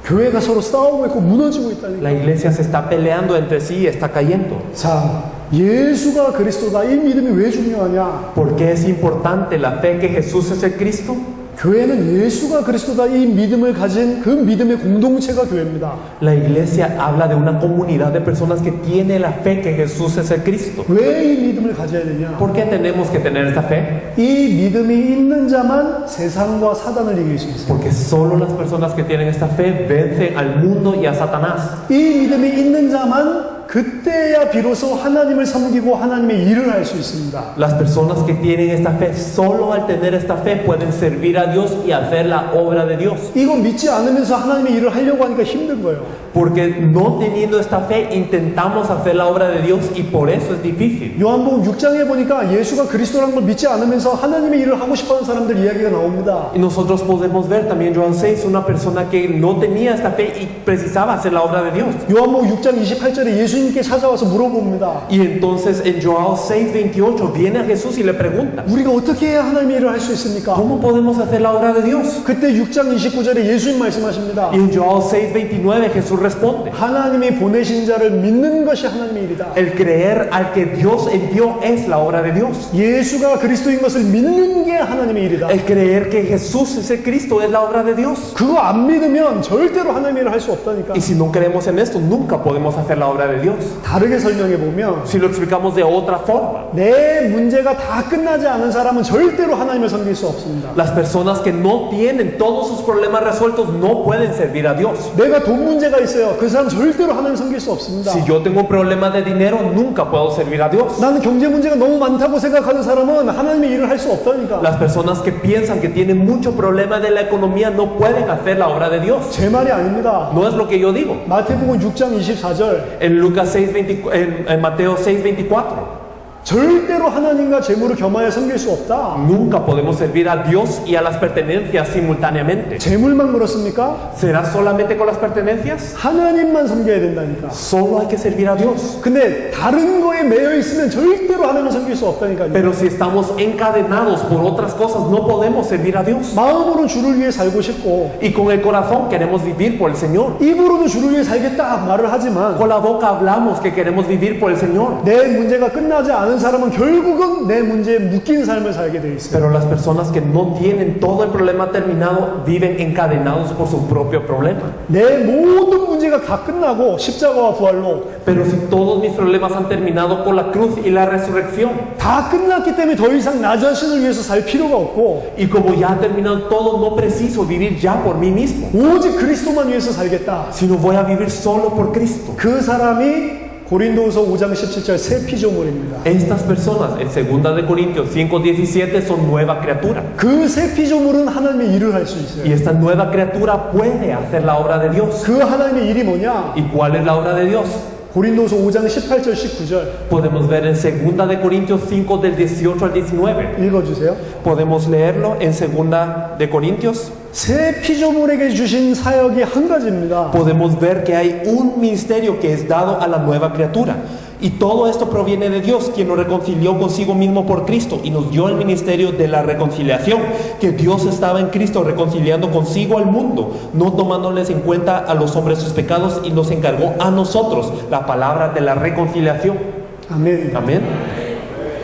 [SPEAKER 1] 교회가 서로 싸우고 있고 무너지고 있다니까.
[SPEAKER 3] La iglesia se está peleando entre sí y está cayendo.
[SPEAKER 1] 자, 예수가 그리스도다. 이 믿음이 왜 중요하냐?
[SPEAKER 3] ¿Por qué es importante la fe que Jesús es el Cristo?
[SPEAKER 1] 교회는 예수가 그리스도다. 이 믿음을 가진 그 믿음의 공동체가 교회입니다.
[SPEAKER 3] La iglesia habla de una comunidad de personas que tiene la fe que Jesús es el Cristo.
[SPEAKER 1] 왜 이 믿음을 가져야 되냐?
[SPEAKER 3] ¿Por qué tenemos que tener esta fe?
[SPEAKER 1] 이 믿음이 있는 자만 세상과 사단을 이길 수 있어요.
[SPEAKER 3] Porque solo las personas que tienen esta fe vencen al mundo y a Satanás.
[SPEAKER 1] 이 믿음이 있는 자만 그때야 비로소 하나님을 섬기고 하나님의 일을 할 수 있습니다.
[SPEAKER 3] Las personas que tienen esta fe, solo al tener esta fe pueden servir a Dios y hacer la obra de Dios.
[SPEAKER 1] 이거 믿지 않으면서 하나님의 일을 하려고 하니까 힘든 거예요.
[SPEAKER 3] Porque no teniendo esta fe intentamos hacer la obra de Dios y por eso es difícil.
[SPEAKER 1] 요한복음 6장에 보니까 예수가 그리스도라는 걸 믿지 않으면서 하나님의 일을 하고 싶어하는 사람들 이야기가 나옵니다.
[SPEAKER 3] Y nosotros podemos ver también Juan 6, una persona que no tenía esta fe y precisaba hacer la obra de Dios.
[SPEAKER 1] 요한복음 6장 28절에 예수님이 예수님께 찾아와서 물어봅니다.
[SPEAKER 3] Y entonces en Joao 6:28 viene a Jesús y le pregunta,
[SPEAKER 1] 우리가 어떻게 해야 하나님의 일을 할 수 있습니까?
[SPEAKER 3] ¿cómo podemos hacer la obra de Dios?
[SPEAKER 1] 그때 6장 29절에 예수님 말씀하십니다.
[SPEAKER 3] Y en Joao 6:29 Jesús responde,
[SPEAKER 1] 하나님이 보내신 자를 믿는 것이 하나님의 일이다.
[SPEAKER 3] el creer al que Dios envió es la obra de Dios.
[SPEAKER 1] 예수가 그리스도인 것을 믿는 게 하나님의 일이다.
[SPEAKER 3] El creer que Jesús es el Cristo es la obra de Dios.
[SPEAKER 1] 그거 안 믿으면 절대로 하나님의 일을 할 수 없다니까.
[SPEAKER 3] Y si no creemos en esto, nunca podemos hacer la obra de Dios.
[SPEAKER 1] 다르게 설명해 보면
[SPEAKER 3] Si lo explicamos de otra forma,
[SPEAKER 1] 내 문제가 다 끝나지 않은 사람은 절대로 하나님을 섬길 수 없습니다.
[SPEAKER 3] las personas que no tienen todos sus problemas resueltos no pueden servir a Dios.
[SPEAKER 1] 내가 돈 문제가 있어요. 그 사람 절대로 하나님 섬길 수 없습니다.
[SPEAKER 3] Si yo tengo un problema de dinero, nunca puedo servir a Dios.
[SPEAKER 1] 나는 경제 문제가 너무 많다고 생각하는 사람은 하나님의 일을 할 수 없다니까.
[SPEAKER 3] Las personas que piensan que tienen mucho problema de la economía no pueden hacer la obra de Dios.
[SPEAKER 1] 제 말이 아닙니다.
[SPEAKER 3] No es lo que yo digo.
[SPEAKER 1] 마태복음 6장 24절
[SPEAKER 3] En Lucas 6:24, en Mateo 6:24,
[SPEAKER 1] 절대로 하나님과 재물을 겸하여 섬길 수 없다.
[SPEAKER 3] nunca podemos servir a Dios y a las pertenencias simultáneamente.
[SPEAKER 1] 재물만 그렇습니까?
[SPEAKER 3] ¿Será solamente con las pertenencias?
[SPEAKER 1] 하나님만 섬겨야 된다니까.
[SPEAKER 3] Solo hay que servir a Dios.
[SPEAKER 1] 근데 다른 거에 매여 있으면 절대로 하나님을 섬길 수 없다니까요.
[SPEAKER 3] Pero si estamos encadenados por otras cosas, no podemos servir a Dios.
[SPEAKER 1] 마음으로 주를 위해 살고 싶고
[SPEAKER 3] Y con el corazón queremos vivir por el Señor.
[SPEAKER 1] 입으로도 주를 위해 살겠다 말을 하지만
[SPEAKER 3] Con la boca hablamos que queremos vivir por el Señor.
[SPEAKER 1] 내 문제가 끝나지 않은 사람은 결국은 내 문제에 묶인 삶을 살게 돼 있어요.
[SPEAKER 3] Pero las personas que no tienen todo el problema terminado viven encadenados por su propio problema.
[SPEAKER 1] 내 모든 문제가 다 끝나고 십자가와 부활로
[SPEAKER 3] Pero si todos mis problemas han terminado con la cruz y la resurrección,
[SPEAKER 1] 다 끝났기 때문에 더 이상 나 자신을 위해서 살 필요가 없고
[SPEAKER 3] y como ya ha terminado todo, no preciso vivir ya por mí mismo,
[SPEAKER 1] 오직 그리스도만 위해서 살겠다.
[SPEAKER 3] sino voy a vivir solo por Cristo.
[SPEAKER 1] 그 사람이 고린도후서 5장 17절 새 피조물입니다.
[SPEAKER 3] Estas personas en 2 de Corintios 5:17 son nueva criatura.
[SPEAKER 1] 그 새 피조물은 하나님의 일을 할 수
[SPEAKER 3] Y
[SPEAKER 1] 있어요.
[SPEAKER 3] esta nueva criatura puede hacer la obra de Dios.
[SPEAKER 1] 그 하나님의 일이 뭐냐?
[SPEAKER 3] ¿Y cuál es la obra de Dios?
[SPEAKER 1] 고린도후서 5장 18절 19절
[SPEAKER 3] Podemos ver en 2 de Corintios 5 del 18 al 19.
[SPEAKER 1] 읽어주세요.
[SPEAKER 3] Podemos leerlo en 2 de Corintios.
[SPEAKER 1] 새 피조물에게 주신 사역이 한 가지입니다.
[SPEAKER 3] Podemos ver que hay un ministerio que es dado a la nueva criatura. Y todo esto proviene de Dios, quien nos reconcilió consigo mismo por Cristo y nos dio el ministerio de la reconciliación, que Dios estaba en Cristo reconciliando consigo al mundo, no tomándoles en cuenta a los hombres sus pecados, y nos encargó a nosotros la palabra de la reconciliación.
[SPEAKER 1] 아멘.
[SPEAKER 3] Amén.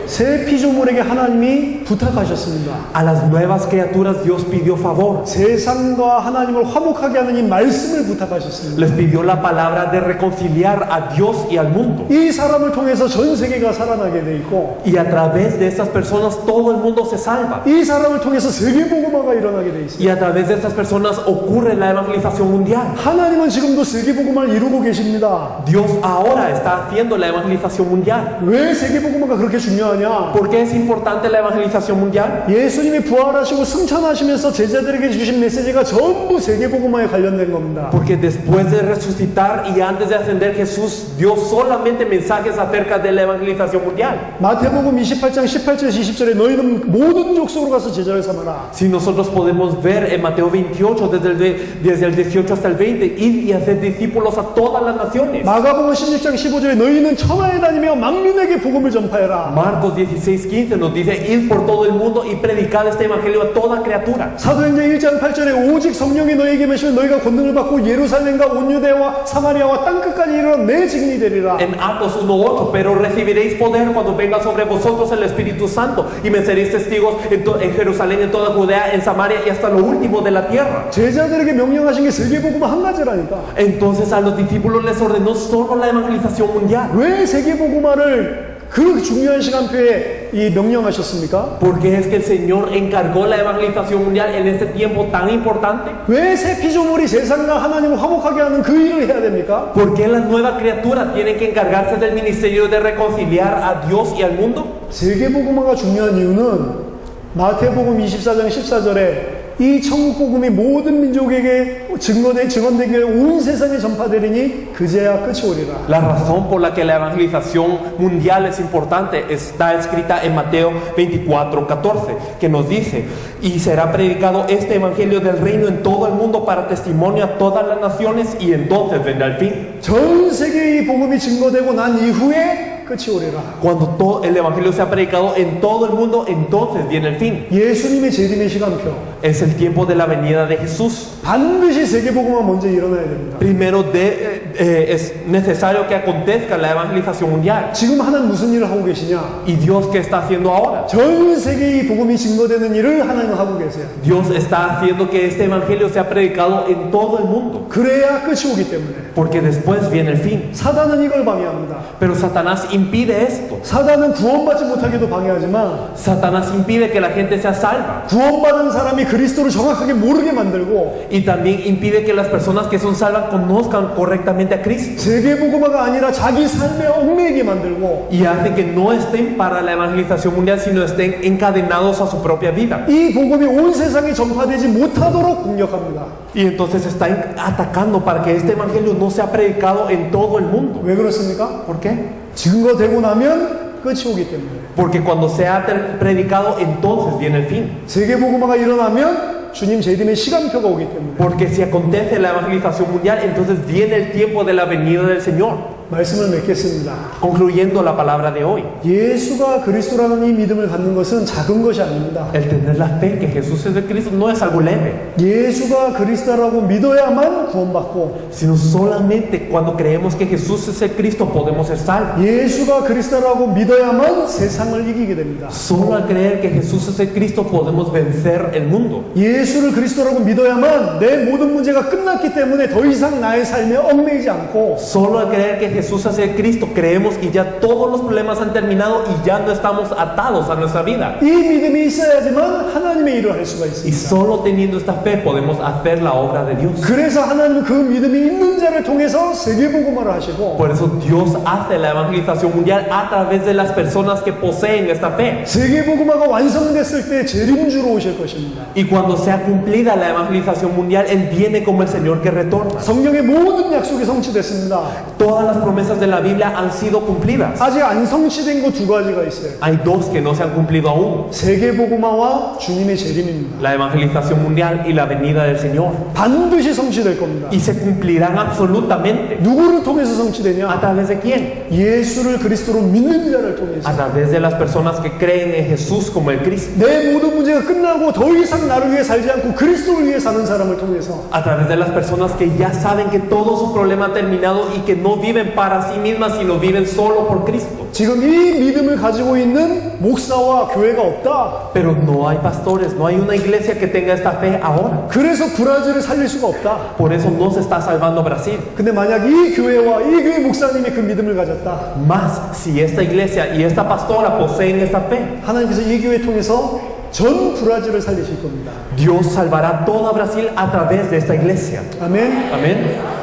[SPEAKER 1] 새 피조물에게 하나님이 부탁하셨습니다.
[SPEAKER 3] A las nuevas criaturas Dios pidió favor.
[SPEAKER 1] 세상과 하나님을 화목하게 하는 이 말씀을 부탁하셨습니다.
[SPEAKER 3] Les pidió la palabra de reconciliar a Dios y al mundo.
[SPEAKER 1] 이 사람을 통해서 전 세계가 살아나게 돼 있고
[SPEAKER 3] Y a través de estas personas todo el mundo se salva.
[SPEAKER 1] 이 사람을 통해서 세계복음화가 일어나게 돼 있어요.
[SPEAKER 3] Y a través de estas personas ocurre la evangelización mundial.
[SPEAKER 1] 하나님은 지금도 세계복음화를 이루고 계십니다.
[SPEAKER 3] Dios ahora está haciendo la evangelización mundial.
[SPEAKER 1] 왜 세계복음화가 그렇게 중요하냐?
[SPEAKER 3] ¿Por qué es importante la evangelización mundial?
[SPEAKER 1] 예수님이 부활하시고 승천하시면서 제자들에게 주신 메시지가 전부 세계복음화에 관련된 겁니다.
[SPEAKER 3] Porque después de resucitar y antes de ascender, Jesús dio solamente mensajes acerca de la evangelización mundial.
[SPEAKER 1] 마태복음 28장 18절 20절에 너희는 모든 족속으로 가서 제자를 삼아라.
[SPEAKER 3] Si nosotros podemos ver en Mateo 28, desde el 18 hasta el 20, ir y hacer discípulos a todas las naciones.
[SPEAKER 1] 마가복음 16장 15절에 너희는 천하에 다니며 만민에게 복음을 전파해라.
[SPEAKER 3] Marcos 16:15 nos dice, id por todo el mundo y predicad este evangelio a toda criatura.
[SPEAKER 1] 사도행전 1장 8절에 오직 성령이 너희에게 임하시면 너희가 권능을 받고 예루살렘과 온 유대와 사마리아와 땅끝까지 이르러 내 증인이 되리라.
[SPEAKER 3] En Actos 1:8, pero recibiréis poder cuando venga sobre vosotros el Espíritu Santo y me seréis testigos en Jerusalén, en toda Judea, en Samaria y hasta lo último de la tierra.
[SPEAKER 1] 제자들에게 명령하신 게 세계복음화 한 가지라니까.
[SPEAKER 3] Entonces a los discípulos les ordenó solo la evangelización mundial.
[SPEAKER 1] 왜 세계복음화를 그 중요한 시간표에 이 명령하셨습니까?
[SPEAKER 3] Porque es que el Señor encargó la evangelización mundial en este tiempo tan importante.
[SPEAKER 1] 왜 새 피조물이 세상과 하나님을 화목하게 하는 그 일을 해야 됩니까?
[SPEAKER 3] ¿Por qué las nuevas criaturas tienen que encargarse del ministerio de reconciliar a Dios y al mundo?
[SPEAKER 1] 세계복음화가 중요한 이유는 마태복음 24장 14절에 이 천국 복음이 모든 민족에게 증언되기 위해 온 세상에 전파되리니 그제야 끝이 오리라.
[SPEAKER 3] La razón por la que la evangelización mundial es importante está escrita en Mateo 24:14, que nos dice: y será predicado este evangelio del reino en todo el mundo para testimonio a todas las naciones, y entonces vendrá el fin.
[SPEAKER 1] 전 세계에 이 복음이 증거되고 난 이후에 끝이 오리라.
[SPEAKER 3] Cuando todo el evangelio sea predicado en todo el mundo, entonces viene el fin.
[SPEAKER 1] 예수님의 재림의 시간표.
[SPEAKER 3] Es el tiempo de la venida de Jesús.
[SPEAKER 1] 반드시 세계 복음화 먼저 일어나야 됩니다.
[SPEAKER 3] Primero es necesario que acontezca la evangelización mundial.
[SPEAKER 1] 지금 하나님 무슨 일을 하고 계시냐?
[SPEAKER 3] ¿Y Dios qué está haciendo ahora?
[SPEAKER 1] 전 세계에 이 복음이 증거되는 일을 하나님은 하고 계세요.
[SPEAKER 3] Dios está haciendo que este evangelio sea predicado en todo el mundo,
[SPEAKER 1] 그래야 끝이 오기 때문에.
[SPEAKER 3] porque después viene el fin.
[SPEAKER 1] 사단은 이걸 방해합니다.
[SPEAKER 3] Pero Satanás impide esto.
[SPEAKER 1] 사단은 구원받지 못하기도 방해하지만
[SPEAKER 3] Satanás impide que la gente sea salva,
[SPEAKER 1] 구원받은 사람이 그리스도를 정확하게 모르게 만들고
[SPEAKER 3] y también impide que las personas que son salvas conozcan correctamente a Cristo,
[SPEAKER 1] 세계 복음화가 아니라 자기 삶에 얽매이게 만들고
[SPEAKER 3] y hace que no estén para la evangelización mundial, sino estén encadenados a su propia vida.
[SPEAKER 1] 이 복음이 온 세상에 전파되지 못하도록 공격합니다.
[SPEAKER 3] Y entonces están atacando para que este evangelio no sea predicado en todo el mundo.
[SPEAKER 1] 왜 그렇습니까?
[SPEAKER 3] ¿Por qué?
[SPEAKER 1] 증거되고 나면 끝이 오기 때문에.
[SPEAKER 3] Porque cuando sea predicado, entonces viene el fin.
[SPEAKER 1] 세계 복음화가 일어나면 주님 재림의 시간표가 오기 때문에.
[SPEAKER 3] Porque si acontece la evangelización mundial, entonces viene el tiempo de la venida del Señor.
[SPEAKER 1] 말씀을 맺겠습니다.
[SPEAKER 3] Concluyendo la palabra de hoy,
[SPEAKER 1] 예수가 그리스도라는 이 믿음을 갖는 것은 작은 것이 아닙니다.
[SPEAKER 3] el tener la fe que Jesús es de Cristo no es algo leve,
[SPEAKER 1] 예수가 그리스도라고 믿어야만 구원받고
[SPEAKER 3] sino solamente cuando creemos que Jesús es el Cristo podemos ser salvos.
[SPEAKER 1] 예수가 그리스도라고 믿어야만 세상을 이기게 됩니다.
[SPEAKER 3] Solo al creer que Jesús es el Cristo podemos vencer el mundo.
[SPEAKER 1] 예수를 그리스도라고 믿어야만 내 모든 문제가 끝났기 때문에 더 이상 나의 삶에 얽매이지 않고
[SPEAKER 3] Solo al creer que Jesús es el Cristo creemos que ya todos los problemas han terminado y ya no estamos atados a nuestra vida.
[SPEAKER 1] 이 믿음이 있어야지만 하나님의 일을 할 수가
[SPEAKER 3] Y
[SPEAKER 1] 있습니다.
[SPEAKER 3] solo teniendo esta fe podemos hacer la obra de Dios.
[SPEAKER 1] 그래서 하나님은 그 믿음이 있는 자를 통해서 세계복음화를 하시고
[SPEAKER 3] Por eso Dios hace la evangelización mundial a través de las personas que poseen esta fe.
[SPEAKER 1] 세계복음화가 완성됐을 때 재림주로 오실 것입니다.
[SPEAKER 3] Y cuando sea cumplida la evangelización mundial, Él viene como el Señor que retorna.
[SPEAKER 1] 성경의 모든 약속이 성취됐습니다.
[SPEAKER 3] Todas las promesas de la Biblia han sido cumplidas.
[SPEAKER 1] 아직 안 성취된 거 두 가지가 있어요.
[SPEAKER 3] Hay dos que no se han cumplido aún:
[SPEAKER 1] 세계복음화와 주님의 재림입니다.
[SPEAKER 3] la evangelización mundial y la venida del Señor.
[SPEAKER 1] 반드시 성취될 겁니다.
[SPEAKER 3] Y se cumplirán absolutamente.
[SPEAKER 1] 누구를 통해서
[SPEAKER 3] ¿A
[SPEAKER 1] 성취되냐?
[SPEAKER 3] través de quién?
[SPEAKER 1] 예수를 그리스도로 믿는 자를 통해서.
[SPEAKER 3] A través de las personas que creen en Jesús como el Cristo.
[SPEAKER 1] 내 모든 문제가 끝나고 더 이상 나를 위해 살지 않고 그리스도를 위해 사는 사람을 통해서.
[SPEAKER 3] A través de las personas que ya saben que todo su problema ha terminado y que no viven para sí mismas, sino viven solo por Cristo.
[SPEAKER 1] 지금 이 믿음을 가지고 있는 목사와 교회가 없다.
[SPEAKER 3] Pero no hay pastores, no hay una iglesia que tenga esta fe ahora.
[SPEAKER 1] 그래서 브라질을 살릴 수가 없다.
[SPEAKER 3] Por eso no se está salvando Brasil.
[SPEAKER 1] 근데 만약 이 교회와 이 교회 목사님이 그 믿음을 가졌다.
[SPEAKER 3] Más si esta iglesia y esta pastora poseen esta fe,
[SPEAKER 1] 하나님께서 이 교회 통해서 전 브라질을 살리실 겁니다.
[SPEAKER 3] Dios salvará toda Brasil a través de esta iglesia.
[SPEAKER 1] 아멘.
[SPEAKER 3] Amén.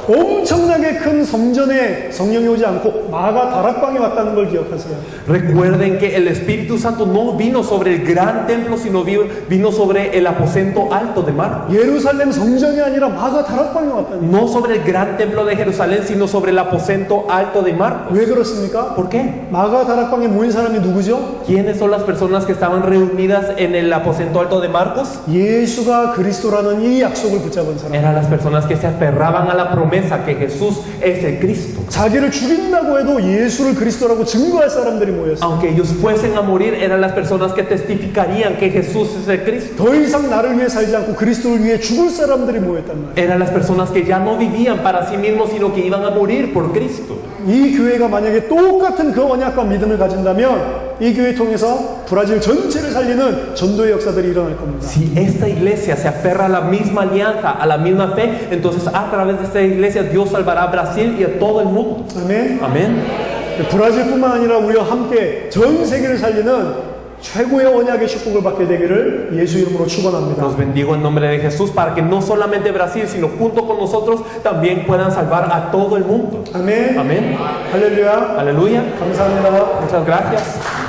[SPEAKER 1] 엄청나게 큰 성전에 성령이 오지 않고 마가 다락방에 왔다는 걸 기억하세요.
[SPEAKER 3] Recuerden que el Espíritu Santo no vino sobre el gran templo, sino vino sobre el aposento alto de Marcos.
[SPEAKER 1] 예루살렘 성전이 아니라 마가 다락방에 왔다는 거예요.
[SPEAKER 3] No sobre el gran templo de Jerusalén, sino sobre el aposento alto de Marcos.
[SPEAKER 1] 왜 그렇습니까?
[SPEAKER 3] ¿Por qué?
[SPEAKER 1] 마가 다락방에 모인 사람이 누구죠?
[SPEAKER 3] ¿Quiénes son las personas que estaban reunidas en el aposento alto de Marcos?
[SPEAKER 1] 예수가 그리스도라는 이 약속을 붙잡은 사람.
[SPEAKER 3] Eran las personas que se aferraban a la promesa que Jesús es el Cristo.
[SPEAKER 1] 자기를 죽인다고 해도 예수를 그리스도라고 증거할 사람들이 모였어요.
[SPEAKER 3] Aunque ellos fuesen a morir, eran las personas que testificarían que Jesús es el Cristo.
[SPEAKER 1] 더 이상 나를 위해 살지 않고 그리스도를 위해 죽을 사람들이 모였단 말이에요.
[SPEAKER 3] Eran las personas que ya no vivían para sí mismos, sino que iban a morir por Cristo.
[SPEAKER 1] 이 교회가 만약에 똑같은 그 언약과 믿음을 가진다면 이 교회 통해서 브라질 전체를 살리는 전도의 역사들이 일어날 겁니다.
[SPEAKER 3] Si esta iglesia se aferra a la misma alianza, a la misma fe, entonces a través de esta iglesia Dios salvará a Brasil y a todo el mundo.
[SPEAKER 1] 아멘.
[SPEAKER 3] Amén.
[SPEAKER 1] 브라질뿐만 아니라 우리와 함께 전 세계를 살리는 최고의 언약의 축복을 받게 되기를 예수 이름으로 축원합니다.
[SPEAKER 3] Los bendigo en nombre de Jesús para que no solamente Brasil, sino junto con nosotros también puedan salvar a todo el mundo.
[SPEAKER 1] 아멘.
[SPEAKER 3] Amén.
[SPEAKER 1] 할렐루야.
[SPEAKER 3] Aleluya.
[SPEAKER 1] 감사합니다.
[SPEAKER 3] Muchas gracias.